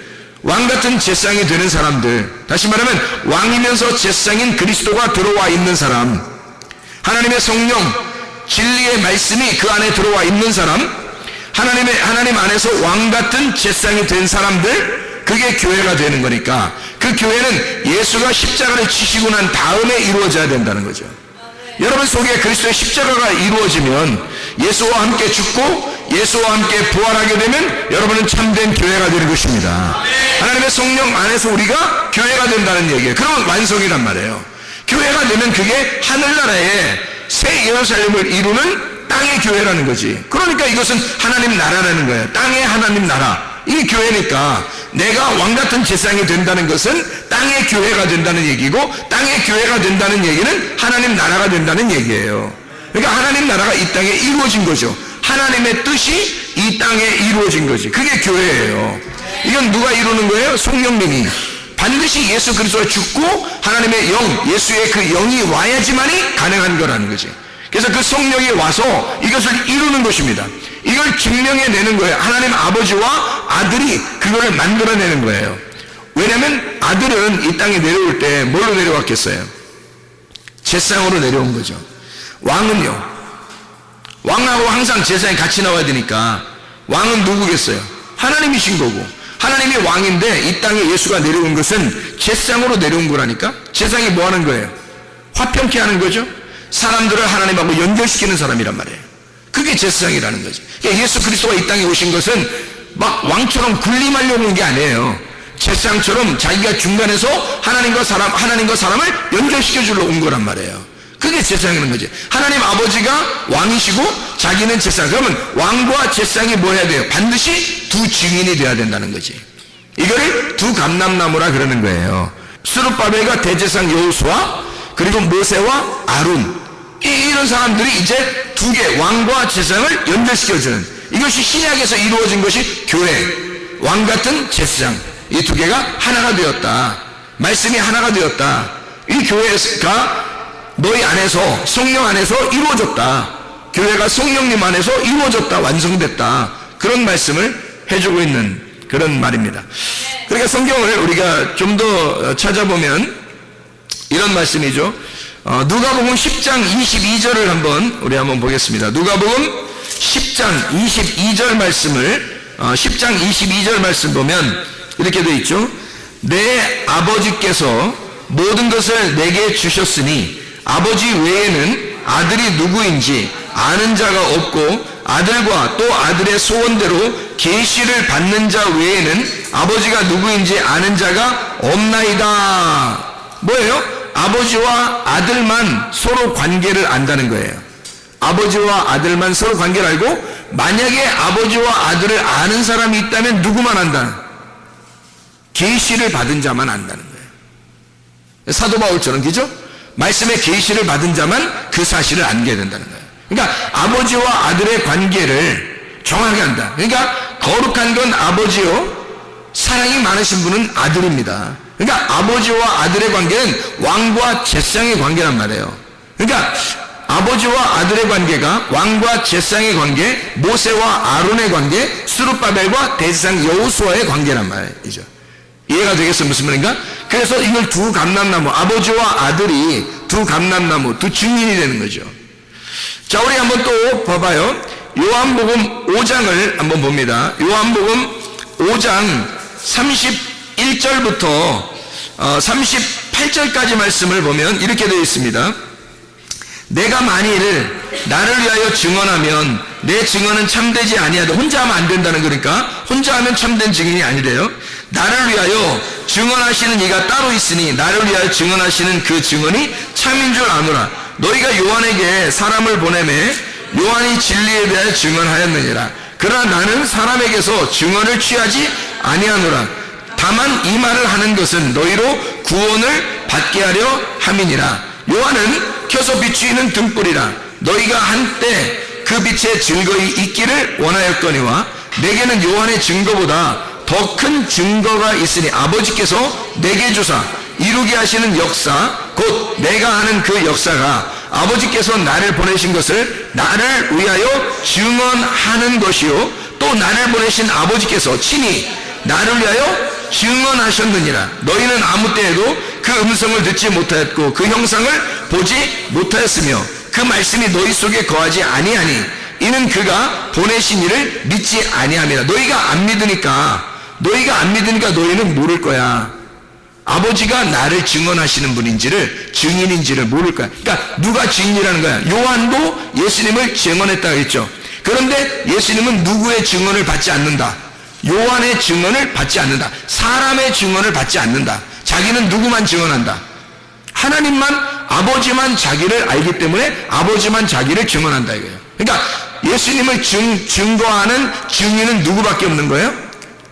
왕 같은 제사장이 되는 사람들, 다시 말하면 왕이면서 제사장인 그리스도가 들어와 있는 사람, 하나님의 성령, 진리의 말씀이 그 안에 들어와 있는 사람, 하나님 안에서 왕 같은 제사장이 된 사람들, 그게 교회가 되는 거니까 그 교회는 예수가 십자가를 지시고 난 다음에 이루어져야 된다는 거죠. 여러분 속에 그리스도의 십자가가 이루어지면 예수와 함께 죽고 예수와 함께 부활하게 되면 여러분은 참된 교회가 되는 것입니다. 하나님의 성령 안에서 우리가 교회가 된다는 얘기예요. 그러면 완성이란 말이에요. 교회가 되면 그게 하늘나라의 새 예루살렘을 이루는 땅의 교회라는 거지. 그러니까 이것은 하나님 나라라는 거예요. 땅의 하나님 나라. 이게 교회니까 내가 왕같은 제사장이 된다는 것은 땅의 교회가 된다는 얘기고, 땅의 교회가 된다는 얘기는 하나님 나라가 된다는 얘기예요. 그러니까 하나님 나라가 이 땅에 이루어진 거죠. 하나님의 뜻이 이 땅에 이루어진 거지. 그게 교회예요. 이건 누가 이루는 거예요? 성령님이. 반드시 예수 그리스도가 죽고 하나님의 영, 예수의 그 영이 와야지만이 가능한 거라는 거지. 그래서 그 성령이 와서 이것을 이루는 것입니다. 이걸 증명해내는 거예요. 하나님 아버지와 아들이 그거를 만들어내는 거예요. 왜냐하면 아들은 이 땅에 내려올 때 뭘로 내려왔겠어요? 제사장으로 내려온 거죠. 왕은요, 왕하고 항상 제사에 같이 나와야 되니까 왕은 누구겠어요? 하나님이신 거고, 하나님이 왕인데 이 땅에 예수가 내려온 것은 제사장으로 내려온 거라니까. 제사장이 뭐 하는 거예요? 화평케 하는 거죠. 사람들을 하나님하고 연결시키는 사람이란 말이에요. 그게 제사장이라는 거죠. 그러니까 예수 그리스도가 이 땅에 오신 것은 막 왕처럼 군림하려고 온 게 아니에요. 제사장처럼 자기가 중간에서 하나님과 사람을 연결시켜 주러 온 거란 말이에요. 그게 제사장이라는 거지. 하나님 아버지가 왕이시고 자기는 제사장. 그러면 왕과 제사장이 뭐 해야 돼요? 반드시 두 증인이 돼야 된다는 거지. 이거를 두 감람나무라 그러는 거예요. 스룹바벨과 대제사장 여호수아, 그리고 모세와 아론, 이런 사람들이 이제 두 개, 왕과 제사장을 연결시켜주는, 이것이 신약에서 이루어진 것이 교회, 왕 같은 제사장, 이 두 개가 하나가 되었다. 말씀이 하나가 되었다. 이 교회가 너희 안에서, 성령 안에서 이루어졌다. 교회가 성령님 안에서 이루어졌다, 완성됐다. 그런 말씀을 해주고 있는 그런 말입니다. 그러니까 성경을 우리가 좀 더 찾아보면 이런 말씀이죠. 누가복음 10장 22절을 우리 한번 보겠습니다. 누가복음 10장 22절 말씀을 10장 22절 말씀 보면 이렇게 되어 있죠. 내 아버지께서 모든 것을 내게 주셨으니 아버지 외에는 아들이 누구인지 아는 자가 없고 아들과 또 아들의 소원대로 계시를 받는 자 외에는 아버지가 누구인지 아는 자가 없나이다. 뭐예요? 아버지와 아들만 서로 관계를 안다는 거예요. 아버지와 아들만 서로 관계를 알고, 만약에 아버지와 아들을 아는 사람이 있다면 누구만 안다? 계시를 받은 자만 안다는 거예요. 사도 바울처럼, 그죠? 말씀의 계시를 받은 자만 그 사실을 알게 된다는 거예요. 그러니까 아버지와 아들의 관계를 정확하게 한다. 그러니까 거룩한 건 아버지요, 사랑이 많으신 분은 아들입니다. 그러니까 아버지와 아들의 관계는 왕과 제사장의 관계란 말이에요. 그러니까 아버지와 아들의 관계가 왕과 제사장의 관계, 모세와 아론의 관계, 스룹바벨과 대제사장 여호수아의 관계란 말이죠. 이해가 되겠어요? 무슨 말인가? 그래서 이걸 두 감람나무, 아버지와 아들이 두 감람나무, 두 증인이 되는 거죠. 자, 우리 한번 또 봐봐요. 요한복음 5장을 한번 봅니다. 요한복음 5장 31절부터 38절까지 말씀을 보면 이렇게 되어 있습니다. 내가 만일 나를 위하여 증언하면 내 증언은 참되지 아니하다. 혼자 하면 안 된다는 거니까 혼자 하면 참된 증인이 아니래요. 나를 위하여 증언하시는 이가 따로 있으니 나를 위하여 증언하시는 그 증언이 참인 줄 아노라. 너희가 요한에게 사람을 보내매 요한이 진리에 대하여 증언하였느니라. 그러나 나는 사람에게서 증언을 취하지 아니하노라. 다만 이 말을 하는 것은 너희로 구원을 받게 하려 함이니라. 요한은 켜서 비추이는 등불이라. 너희가 한때 그 빛에 증거이 있기를 원하였거니와 내게는 요한의 증거보다 더 큰 증거가 있으니 아버지께서 내게 주사 이루게 하시는 역사, 곧 내가 하는 그 역사가 아버지께서 나를 보내신 것을 나를 위하여 증언하는 것이요 또 나를 보내신 아버지께서 친히 나를 위하여 증언하셨느니라. 너희는 아무 때에도 그 음성을 듣지 못하였고 그 형상을 보지 못하였으며 그 말씀이 너희 속에 거하지 아니하니 이는 그가 보내신 이를 믿지 아니함이라. 너희가 안 믿으니까 너희는 모를 거야. 아버지가 나를 증언하시는 분인지를, 증인인지를 모를 거야. 그러니까 누가 증인이라는 거야? 요한도 예수님을 증언했다고 했죠. 그런데 예수님은 누구의 증언을 받지 않는다? 요한의 증언을 받지 않는다. 사람의 증언을 받지 않는다. 자기는 누구만 증언한다? 하나님만, 아버지만 자기를 알기 때문에 아버지만 자기를 증언한다 이거예요. 그러니까 예수님을 증거하는 증인은 누구밖에 없는 거예요?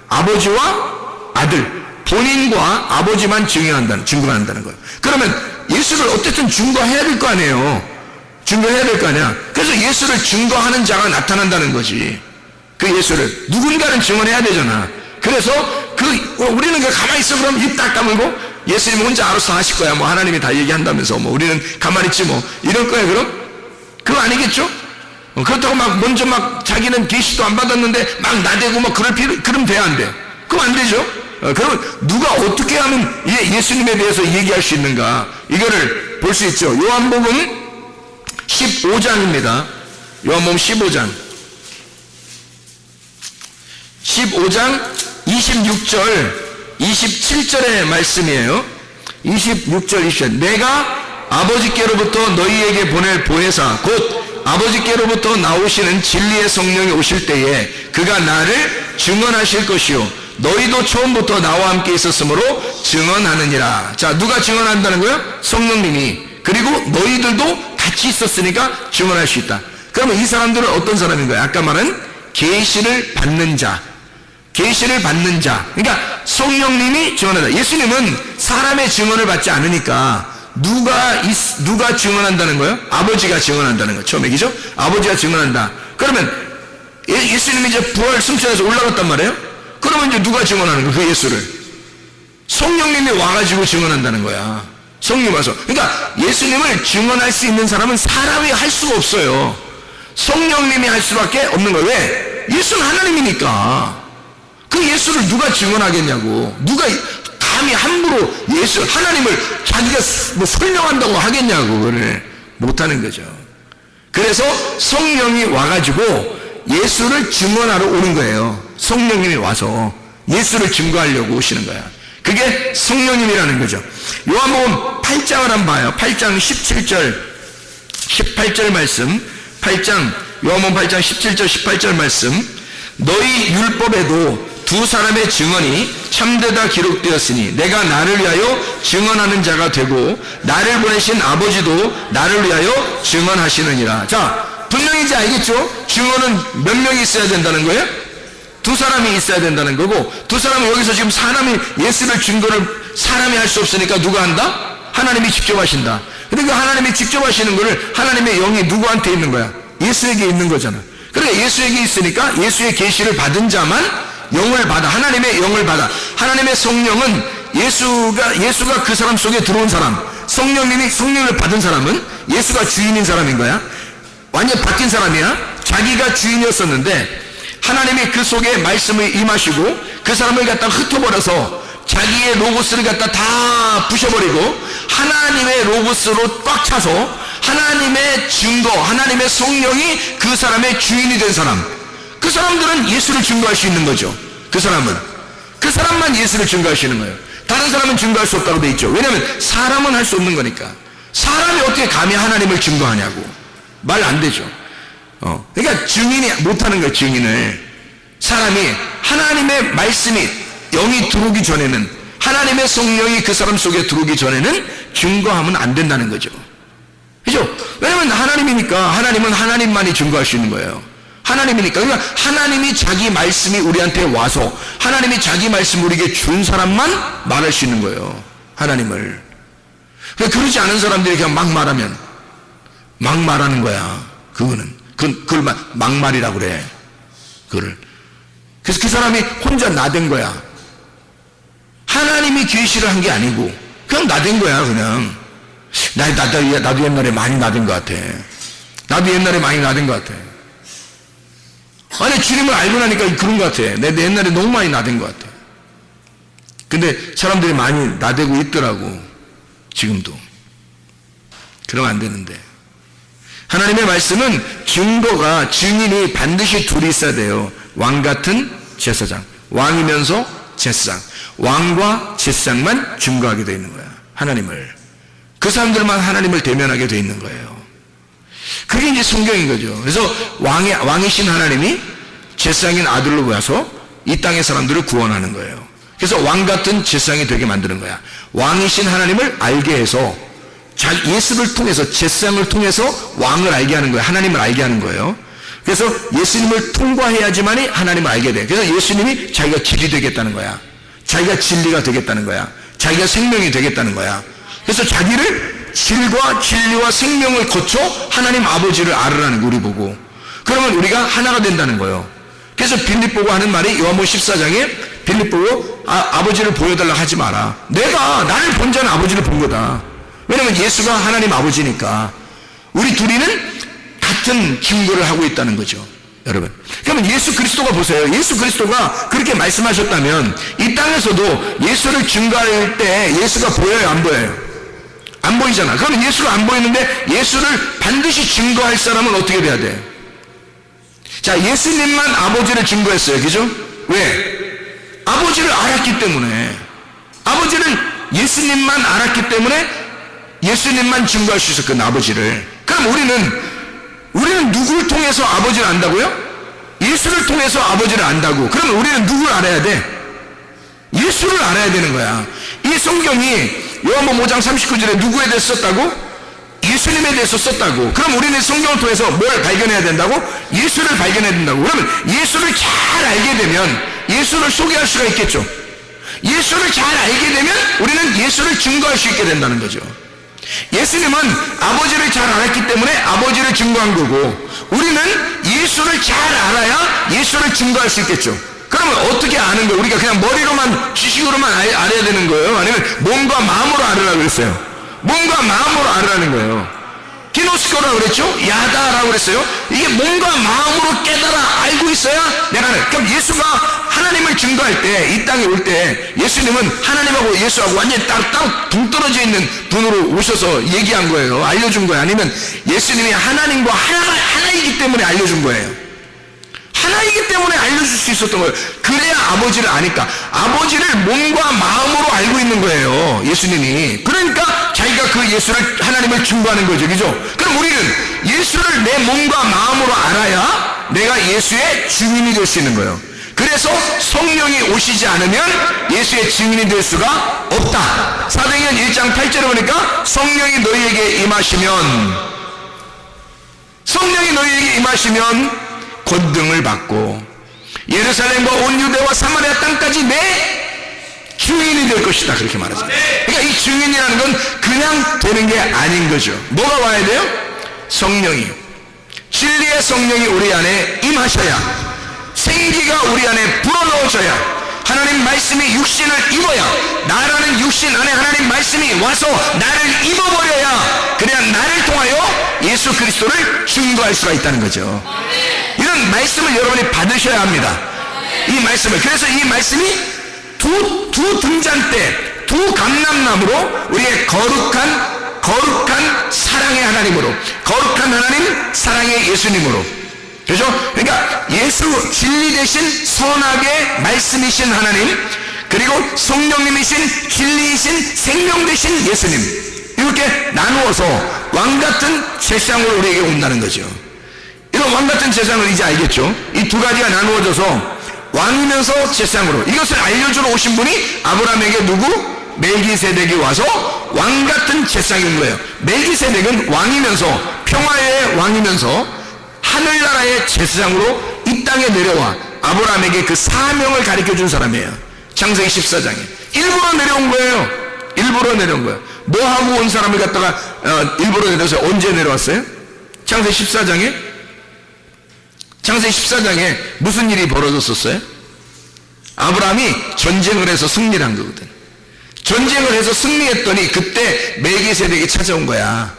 아버지와 아들, 본인과 아버지만 증거한다는 거예요. 그러면 예수를 어쨌든 증거해야 될 거 아니에요. 증거해야 될 거 아니야. 그래서 예수를 증거하는 자가 나타난다는 거지. 그 예수를 누군가는 증언해야 되잖아. 그래서 우리는 가만히 있어 그러면 입 딱 다물고 예수님 혼자 알아서 하실 거야. 뭐 하나님이 다 얘기한다면서 뭐 우리는 가만히 있지 뭐 이럴 거야. 그럼 그거 아니겠죠? 그렇다고 먼저 자기는 계시도 안 받았는데 나대고 그럼 돼 안 돼? 그럼 안 되죠. 그럼 누가 어떻게 하면 예수님에 대해서 얘기할 수 있는가? 이거를 볼 수 있죠. 요한복음 15장입니다. 요한복음 15장. 15장 26절, 27절의 말씀이에요. 26절, 27절. 내가 아버지께로부터 너희에게 보낼 보혜사, 곧 아버지께로부터 나오시는 진리의 성령이 오실 때에 그가 나를 증언하실 것이요. 너희도 처음부터 나와 함께 있었으므로 증언하느니라. 자, 누가 증언한다는 거예요? 성령님이. 그리고 너희들도 같이 있었으니까 증언할 수 있다. 그러면 이 사람들은 어떤 사람인 거예요? 아까 말한 계시를 받는 자. 계시를 받는 자. 그러니까 성령님이 증언한다. 예수님은 사람의 증언을 받지 않으니까 누가 증언한다는 거예요? 아버지가 증언한다는 거예요. 처음에 그죠? 아버지가 증언한다. 그러면 예수님이 이제 부활 승천해서 올라갔단 말이에요? 그러면 이제 누가 증언하는 거예요? 그 예수를. 성령님이 와가지고 증언한다는 거야. 성령 와서. 그러니까 예수님을 증언할 수 있는 사람은 사람이 할 수가 없어요. 성령님이 할 수밖에 없는 거예요. 왜? 예수는 하나님이니까. 그 예수를 누가 증언하겠냐고. 누가 감히 함부로 예수, 하나님을 자기가 뭐 설명한다고 하겠냐고. 그걸 못하는 거죠. 그래서 성령이 와가지고 예수를 증언하러 오는 거예요. 성령님이 와서 예수를 증거하려고 오시는 거야. 그게 성령님이라는 거죠. 요한복음 8장을 한번 봐요. 8장 17절 18절 말씀. 8장 요한복음 8장 17절 18절 말씀. 너희 율법에도 두 사람의 증언이 참되다 기록되었으니 내가 나를 위하여 증언하는 자가 되고 나를 보내신 아버지도 나를 위하여 증언하시느니라. 자, 분명히 이제 알겠죠? 증언은 몇 명이 있어야 된다는 거예요? 두 사람이 있어야 된다는 거고, 두 사람은 여기서 지금 사람이 예수를 증거를 사람이 할 수 없으니까 누가 한다? 하나님이 직접 하신다. 근데 그 하나님이 직접 하시는 거를 하나님의 영이 누구한테 있는 거야? 예수에게 있는 거잖아. 그러니까 예수에게 있으니까 예수의 계시를 받은 자만 영을 받아. 하나님의 영을 받아. 하나님의 성령은 예수가 그 사람 속에 들어온 사람, 성령님이 성령을 받은 사람은 예수가 주인인 사람인 거야. 완전 바뀐 사람이야. 자기가 주인이었었는데 하나님이 그 속에 말씀을 임하시고 그 사람을 갖다 흩어버려서 자기의 로고스를 갖다 다 부셔버리고 하나님의 로고스로 꽉 차서 하나님의 증거, 하나님의 성령이 그 사람의 주인이 된 사람, 그 사람들은 예수를 증거할 수 있는 거죠. 그 사람만 예수를 증거할 수 있는 거예요. 다른 사람은 증거할 수 없다고 돼 있죠. 왜냐하면 사람은 할 수 없는 거니까. 사람이 어떻게 감히 하나님을 증거하냐고. 말 안 되죠. 그러니까 증인이 못하는 거예요. 증인을. 사람이 하나님의 말씀이 영이 들어오기 전에는, 하나님의 성령이 그 사람 속에 들어오기 전에는 증거하면 안 된다는 거죠. 그죠? 왜냐면 하나님이니까. 하나님은 하나님만이 증거할 수 있는 거예요. 하나님이니까. 그러니까 하나님이 자기 말씀이 우리한테 와서 하나님이 자기 말씀 우리에게 준 사람만 말할 수 있는 거예요. 하나님을. 그러지 않은 사람들이 그냥 막 말하면 막 말하는 거야. 그걸 막말이라고 그래. 그거를. 그래서 그 사람이 혼자 나댄 거야. 하나님이 계시를 한 게 아니고 그냥 나댄 거야. 그냥 나도 옛날에 많이 나댄 것 같아. 아니, 주님을 알고 나니까 그런 것 같아. 내 옛날에 너무 많이 나댄 것 같아. 근데 사람들이 많이 나대고 있더라고. 지금도. 그러면 안 되는데. 하나님의 말씀은 증인이 반드시 둘이 있어야 돼요. 왕 같은 제사장. 왕이면서 제사장. 왕과 제사장만 증거하게 되어 있는 거야. 하나님을. 그 사람들만 하나님을 대면하게 되어 있는 거예요. 그게 이제 성경인 거죠. 그래서 왕이신 하나님이 제사장인 아들로 와서 이 땅의 사람들을 구원하는 거예요. 그래서 왕 같은 제사장이 되게 만드는 거야. 왕이신 하나님을 알게 해서 예수를 통해서, 제사장을 통해서 왕을 알게 하는 거예요. 하나님을 알게 하는 거예요. 그래서 예수님을 통과해야지만이 하나님을 알게 돼. 그래서 예수님이 자기가 길이 되겠다는 거야. 자기가 진리가 되겠다는 거야. 자기가 생명이 되겠다는 거야. 그래서 자기를 질과 진리와 생명을 거쳐 하나님 아버지를 알으라는 거, 우리 보고. 그러면 우리가 하나가 된다는 거예요. 그래서 빌립 보고 하는 말이 요한복음 14장에 빌립 보고 아버지를 보여달라고 하지 마라. 나를 본 자는 아버지를 본 거다. 왜냐면 예수가 하나님 아버지니까. 우리 둘이는 같은 증거를 하고 있다는 거죠. 여러분. 그러면 예수 그리스도가 보세요. 예수 그리스도가 그렇게 말씀하셨다면 이 땅에서도 예수를 증거할 때 예수가 보여요, 안 보여요? 안 보이잖아. 그러면 예수가 안 보이는데 예수를 반드시 증거할 사람은 어떻게 돼야 돼? 자, 예수님만 아버지를 증거했어요. 그죠? 왜? 아버지를 알았기 때문에. 아버지를 예수님만 알았기 때문에 예수님만 증거할 수 있었거든, 아버지를. 그럼 우리는 누구를 통해서 아버지를 안다고요? 예수를 통해서 아버지를 안다고. 그러면 우리는 누구를 알아야 돼? 예수를 알아야 되는 거야. 이 성경이 요한복음 5장 39절에 누구에 대해서 썼다고? 예수님에 대해서 썼다고. 그럼 우리는 성경을 통해서 뭘 발견해야 된다고? 예수를 발견해야 된다고. 그러면 예수를 잘 알게 되면 예수를 소개할 수가 있겠죠. 예수를 잘 알게 되면 우리는 예수를 증거할 수 있게 된다는 거죠. 예수님은 아버지를 잘 알았기 때문에 아버지를 증거한 거고, 우리는 예수를 잘 알아야 예수를 증거할 수 있겠죠. 그러면 어떻게 아는 거예요? 우리가 그냥 머리로만, 지식으로만 알아야 되는 거예요? 아니면 몸과 마음으로 알으라고 그랬어요? 몸과 마음으로 알으라는 거예요. 기노스코라고 그랬죠? 야다라고 그랬어요. 이게 몸과 마음으로 깨달아 알고 있어야 내가 하는. 그럼 예수가 하나님을 증거할 때, 이 땅에 올 때 예수님은 하나님하고 예수하고 완전히 따로 동떨어져 있는 분으로 오셔서 얘기한 거예요. 알려준 거예요. 아니면 예수님이 하나님과 하나이기 때문에 알려준 거예요. 하나이기 때문에 알려줄 수 있었던 거예요. 그래야 아버지를 아니까. 아버지를 몸과 마음으로 알고 있는 거예요, 예수님이. 그러니까 자기가 그 예수를, 하나님을 증거하는 거죠. 그죠? 그럼 우리는 예수를 내 몸과 마음으로 알아야 내가 예수의 증인이 될 수 있는 거예요. 그래서 성령이 오시지 않으면 예수의 증인이 될 수가 없다. 사도행전 1장 8절에 보니까 성령이 너희에게 임하시면 권능을 받고 예루살렘과 온 유대와 사마리아 땅까지 내 증인이 될 것이다, 그렇게 말하잖아요. 그러니까 이 증인이라는 건 그냥 되는 게 아닌 거죠. 뭐가 와야 돼요? 성령이, 진리의 성령이 우리 안에 임하셔야, 생기가 우리 안에 불어넣어져야, 하나님 말씀이 육신을 입어야, 나라는 육신 안에 하나님 말씀이 와서 나를 입어버려야, 그래야 나를 통하여 예수 그리스도를 증거할 수가 있다는 거죠. 이런 말씀을 여러분이 받으셔야 합니다. 이 말씀을. 그래서 이 말씀이 두 등잔대, 두 감람나무로 우리의 거룩한 사랑의 하나님으로, 거룩한 하나님 사랑의 예수님으로. 그죠? 그러니까 예수, 진리 대신 선하게 말씀이신 하나님, 그리고 성령님이신 진리이신 생명 대신 예수님, 이렇게 나누어서 왕같은 제상으로 우리에게 온다는 거죠. 이런 왕같은 제상을 이제 알겠죠? 이 두 가지가 나누어져서 왕이면서 제상으로, 이것을 알려주러 오신 분이 아브라함에게 누구? 멜기세덱이 와서 왕같은 제상이 온 거예요. 멜기세덱은 왕이면서, 평화의 왕이면서 하늘나라의 제사장으로 이 땅에 내려와 아브라함에게 그 사명을 가르쳐준 사람이에요. 창세기 14장에 일부러 내려온 거예요. 일부러 내려온 거예요. 뭐 하고 온 사람을 갖다가 일부러 내려서 언제 내려왔어요? 창세기 14장에 무슨 일이 벌어졌었어요? 아브라함이 전쟁을 해서 승리를 한 거거든. 전쟁을 해서 승리했더니 그때 멜기세덱이 찾아온 거야.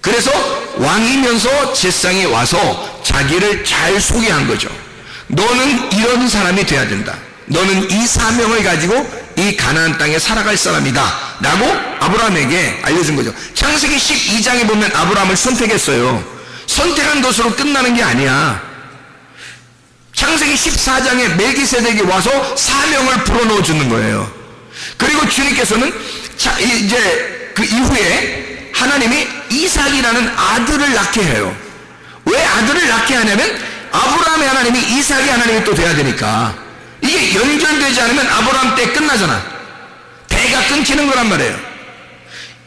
그래서 왕이면서 제사장이 와서 자기를 잘 소개한 거죠. 너는 이런 사람이 돼야 된다. 너는 이 사명을 가지고 이 가나안 땅에 살아갈 사람이다 라고 아브라함에게 알려준 거죠. 창세기 12장에 보면 아브라함을 선택했어요. 선택한 것으로 끝나는 게 아니야. 창세기 14장에 멜기세덱이 와서 사명을 불어넣어 주는 거예요. 그리고 주님께서는 이제 그 이후에 하나님이 이삭이라는 아들을 낳게 해요. 왜 아들을 낳게 하냐면 아브라함의 하나님이 이삭의 하나님이 또 돼야 되니까. 이게 연결되지 않으면 아브라함 때 끝나잖아. 대가 끊기는 거란 말이에요.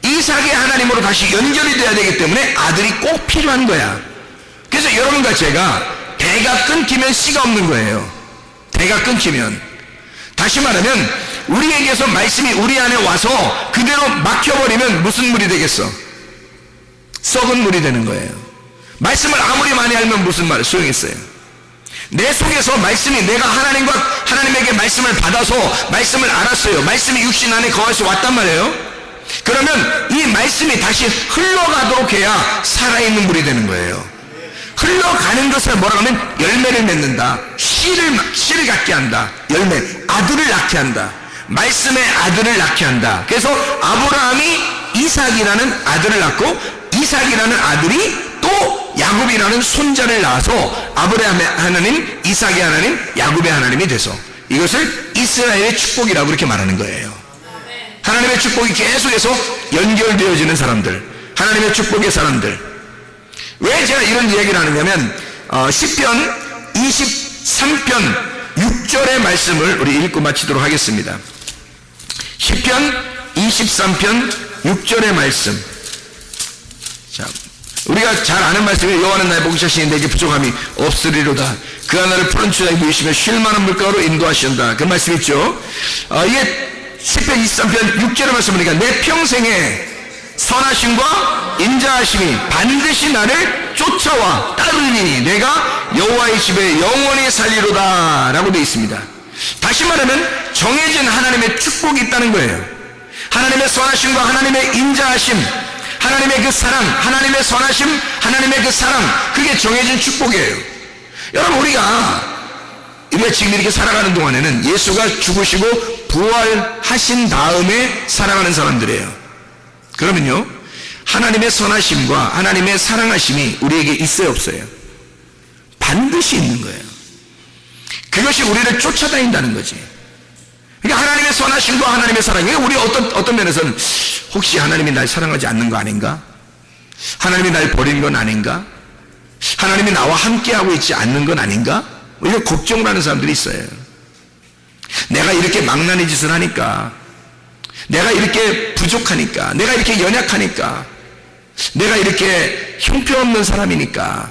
이삭의 하나님으로 다시 연결이 돼야 되기 때문에 아들이 꼭 필요한 거야. 그래서 여러분과 제가 대가 끊기면 씨가 없는 거예요. 대가 끊기면. 다시 말하면 우리에게서 말씀이 우리 안에 와서 그대로 막혀버리면 무슨 물이 되겠어? 썩은 물이 되는 거예요. 말씀을 아무리 많이 알면 무슨 말 소용있어요? 내 속에서 말씀이, 내가 하나님에게 말씀을 받아서 말씀을 알았어요. 말씀이 육신 안에 거해서 왔단 말이에요. 그러면 이 말씀이 다시 흘러가도록 해야 살아있는 물이 되는 거예요. 흘러가는 것을 뭐라고 하면 열매를 맺는다. 씨를 갖게 한다. 열매, 아들을 낳게 한다. 말씀의 아들을 낳게 한다. 그래서 아브라함이 이삭이라는 아들을 낳고 이삭이라는 아들이 또 야곱이라는 손자를 낳아서 아브라함의 하나님, 이삭의 하나님, 야곱의 하나님이 돼서 이것을 이스라엘의 축복이라고 그렇게 말하는 거예요. 하나님의 축복이 계속해서 연결되어지는 사람들, 하나님의 축복의 사람들. 왜 제가 이런 이야기를 하느냐면 시편 23편 6절의 말씀을 우리 읽고 마치도록 하겠습니다. 시편 23편 6절의 말씀. 자, 우리가 잘 아는 말씀이 여호와는 나의 목자시니 내게 부족함이 없으리로다. 그가 나를 푸른 추자에 누이시며 쉴 만한 물가로 인도하신다. 그 말씀 있죠. 이게 시편 23편 6절의 말씀이니까 내 평생에 선하심과 인자하심이 반드시 나를 쫓아와 따르니 내가 여호와의 집에 영원히 살리로다 라고 되어 있습니다. 다시 말하면 정해진 하나님의 축복이 있다는 거예요. 하나님의 선하심과 하나님의 인자하심, 하나님의 그 사랑, 하나님의 선하심, 하나님의 그 사랑, 그게 정해진 축복이에요. 여러분, 우리가 지금 이렇게 살아가는 동안에는 예수가 죽으시고 부활하신 다음에 살아가는 사람들이에요. 그러면요, 하나님의 선하심과 하나님의 사랑하심이 우리에게 있어요, 없어요? 반드시 있는 거예요. 그것이 우리를 쫓아다닌다는 거지. 그러니까 하나님의 선하심과 하나님의 사랑이 우리 어떤 면에서는 혹시 하나님이 날 사랑하지 않는 거 아닌가? 하나님이 날 버린 건 아닌가? 하나님이 나와 함께하고 있지 않는 건 아닌가? 이런 걱정을 하는 사람들이 있어요. 내가 이렇게 망나니 짓을 하니까, 내가 이렇게 부족하니까, 내가 이렇게 연약하니까, 내가 이렇게 형편없는 사람이니까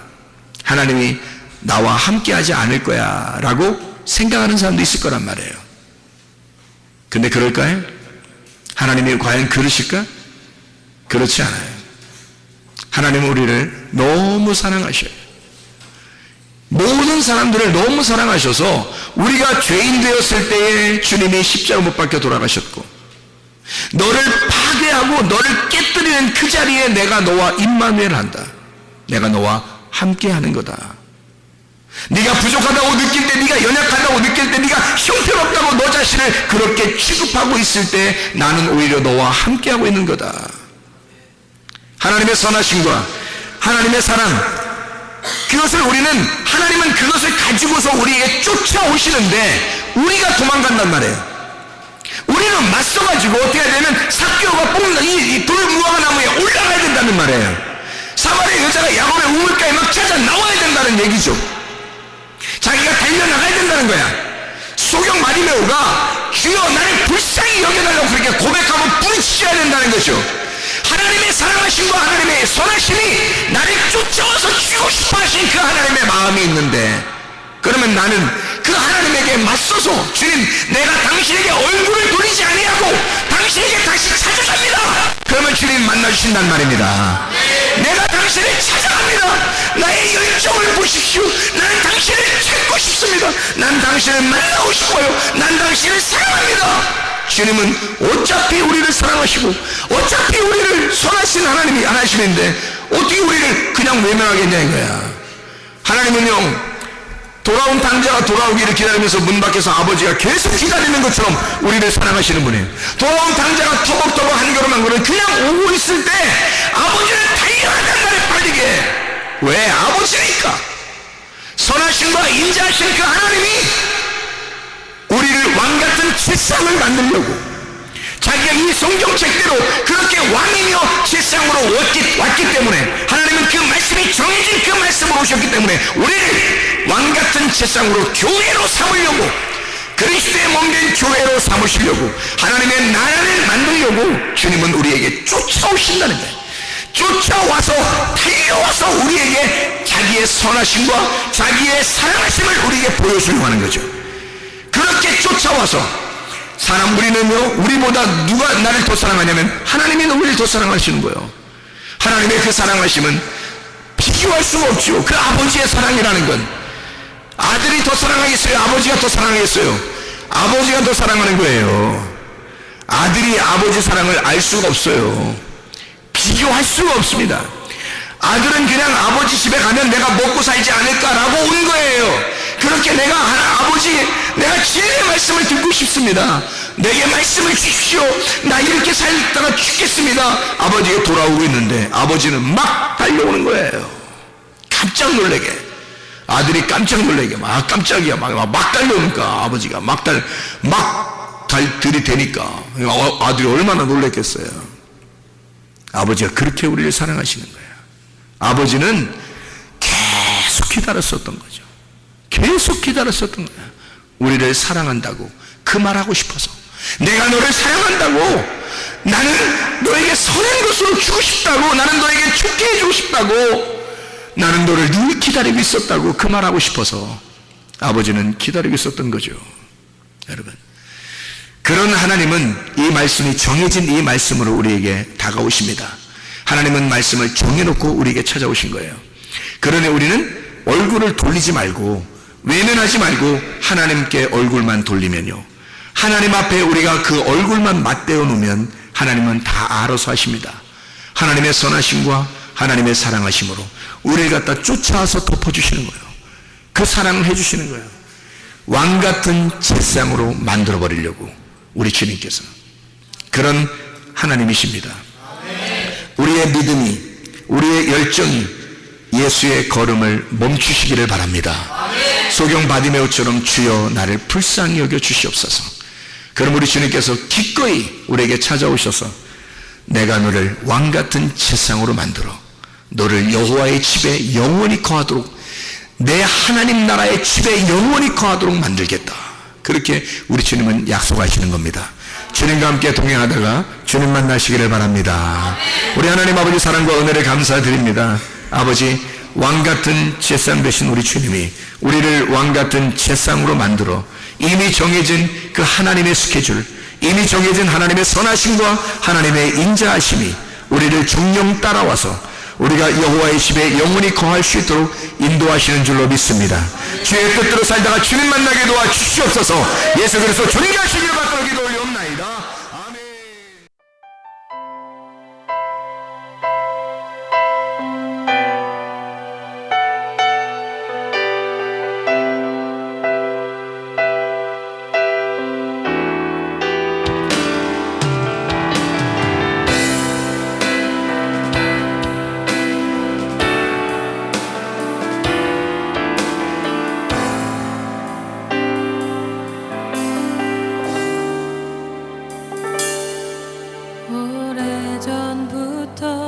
하나님이 나와 함께하지 않을 거야 라고 생각하는 사람도 있을 거란 말이에요. 근데 그럴까요? 하나님이 과연 그러실까? 그렇지 않아요. 하나님은 우리를 너무 사랑하셔요. 모든 사람들을 너무 사랑하셔서 우리가 죄인 되었을 때에 주님이 십자가 못 박혀 돌아가셨고, 너를 파괴하고 너를 깨뜨리는 그 자리에 내가 너와 임마누엘 한다. 내가 너와 함께하는 거다. 네가 부족하다고 느낄 때, 네가 연약하다고 느낄 때, 네가 형편없다고 너 자신을 그렇게 취급하고 있을 때 나는 오히려 너와 함께하고 있는 거다. 하나님의 선하심과 하나님의 사랑, 그것을 하나님은 그것을 가지고서 우리에게 쫓아오시는데 우리가 도망간단 말이에요. 우리는 맞서가지고 어떻게 해야 되면 삭개오가 뽑는 이 돌무화과 나무에 올라가야 된다는 말이에요. 사마리아 여자가 야곱의 우물가에 막 찾아 나와야 된다는 얘기죠. 자기가 달려나가야 된다는 거야. 소경 마리메오가 주여 나를 불쌍히 여겨달라고 그렇게 고백하고 부르짖어야 된다는 거죠. 하나님의 사랑하심과 하나님의 선하심이 나를 쫓아와서 주고 싶어 하신 그 하나님의 마음이 있는데, 그러면 나는 그 하나님에게 맞서서 주님, 내가 당신에게 얼굴을 돌리지 아니하고 당신에게 다시 찾아갑니다. 그러면 주님 만나주신단 말입니다. 내가 당신을 찾아갑니다. 나의 열정을 보십시오. 나는 당신을 찾고 싶습니다. 난 당신을 만나고 싶어요. 난 당신을 사랑합니다. 주님은 어차피 우리를 사랑하시고 어차피 우리를 선하신 하나님인데 어떻게 우리를 그냥 외면하겠냐 이거야. 하나님은요, 돌아온 당자가 돌아오기를 기다리면서 문 밖에서 아버지가 계속 기다리는 것처럼 우리를 사랑하시는 분이에요. 돌아온 당자가 터벅터벅 한 걸음 한 걸음 그냥 오고 있을 때 아버지를 달려가는 날에 빠르게. 왜? 아버지니까. 선하심과 인자하신 그 하나님이 우리를 왕같은 제상을 만들려고 자기가 이 성경책대로 그렇게 왕이며 제상으로 왔기 때문에, 하나님은 그 말씀이 정해진 그 말씀으로 오셨기 때문에 우리를 왕같은 제상으로 교회로 삼으려고, 그리스도의 몸된 교회로 삼으시려고, 하나님의 나라를 만들려고 주님은 우리에게 쫓아오신다는 거예요. 쫓아와서 달려와서 우리에게 자기의 선하심과 자기의 사랑하심을 우리에게 보여주려고 하는 거죠. 그렇게 쫓아와서 우리는요, 우리보다 누가 나를 더 사랑하냐면 하나님이 우리를 더 사랑하시는 거예요. 하나님의 그 사랑하심은 비교할 수가 없죠. 그 아버지의 사랑이라는 건 아들이 더 사랑하겠어요? 아버지가 더 사랑하겠어요? 아버지가 더 사랑하는 거예요. 아들이 아버지 사랑을 알 수가 없어요. 비교할 수가 없습니다. 아들은 그냥 아버지 집에 가면 내가 먹고 살지 않을까라고 온 거예요. 그렇게 내가 진리의 말씀을 듣고 싶습니다. 내게 말씀을 주십시오. 나 이렇게 살다가 죽겠습니다. 아버지가 돌아오고 있는데 아버지는 막 달려오는 거예요. 깜짝 놀래게. 아들이 깜짝 놀래게 깜짝이야 막 달려오니까 아버지가 막 들이대니까 아들이 얼마나 놀랬겠어요. 아버지가 그렇게 우리를 사랑하시는 거예요. 아버지는 계속 기다렸었던 거죠. 계속 기다렸었던 거예요. 우리를 사랑한다고 그 말하고 싶어서, 내가 너를 사랑한다고, 나는 너에게 선한 것으로 주고 싶다고, 나는 너에게 좋게 해주고 싶다고, 나는 너를 늘 기다리고 있었다고 그 말하고 싶어서 아버지는 기다리고 있었던 거죠. 여러분, 그런 하나님은 이 말씀이 정해진 이 말씀으로 우리에게 다가오십니다. 하나님은 말씀을 정해놓고 우리에게 찾아오신 거예요. 그러니 우리는 얼굴을 돌리지 말고, 외면하지 말고 하나님께 얼굴만 돌리면요, 하나님 앞에 우리가 그 얼굴만 맞대어 놓으면 하나님은 다 알아서 하십니다. 하나님의 선하심과 하나님의 사랑하심으로 우리를 갖다 쫓아와서 덮어주시는 거예요. 그 사랑을 해주시는 거예요. 왕같은 제상으로 만들어버리려고 우리 주님께서 그런 하나님이십니다. 우리의 믿음이, 우리의 열정이 예수의 걸음을 멈추시기를 바랍니다. 소경 바디메오처럼 주여 나를 불쌍히 여겨 주시옵소서. 그럼 우리 주님께서 기꺼이 우리에게 찾아오셔서 내가 너를 왕같은 제상으로 만들어 너를 여호와의 집에 영원히 거하도록, 내 하나님 나라의 집에 영원히 거하도록 만들겠다. 그렇게 우리 주님은 약속하시는 겁니다. 주님과 함께 동행하다가 주님 만나시기를 바랍니다. 우리 하나님 아버지 사랑과 은혜를 감사드립니다. 아버지, 왕같은 제상 되신 우리 주님이 우리를 왕같은 제상으로 만들어 이미 정해진 그 하나님의 스케줄, 이미 정해진 하나님의 선하심과 하나님의 인자하심이 우리를 종종 따라와서 우리가 여호와의 집에 영원히 거할 수 있도록 인도하시는 줄로 믿습니다. 주의 뜻대로 살다가 주님 만나게 도와주시옵소서. 예수 그리스도 존귀하시길 받들어 기도 올리옵나이다. 아멘. 오래전부터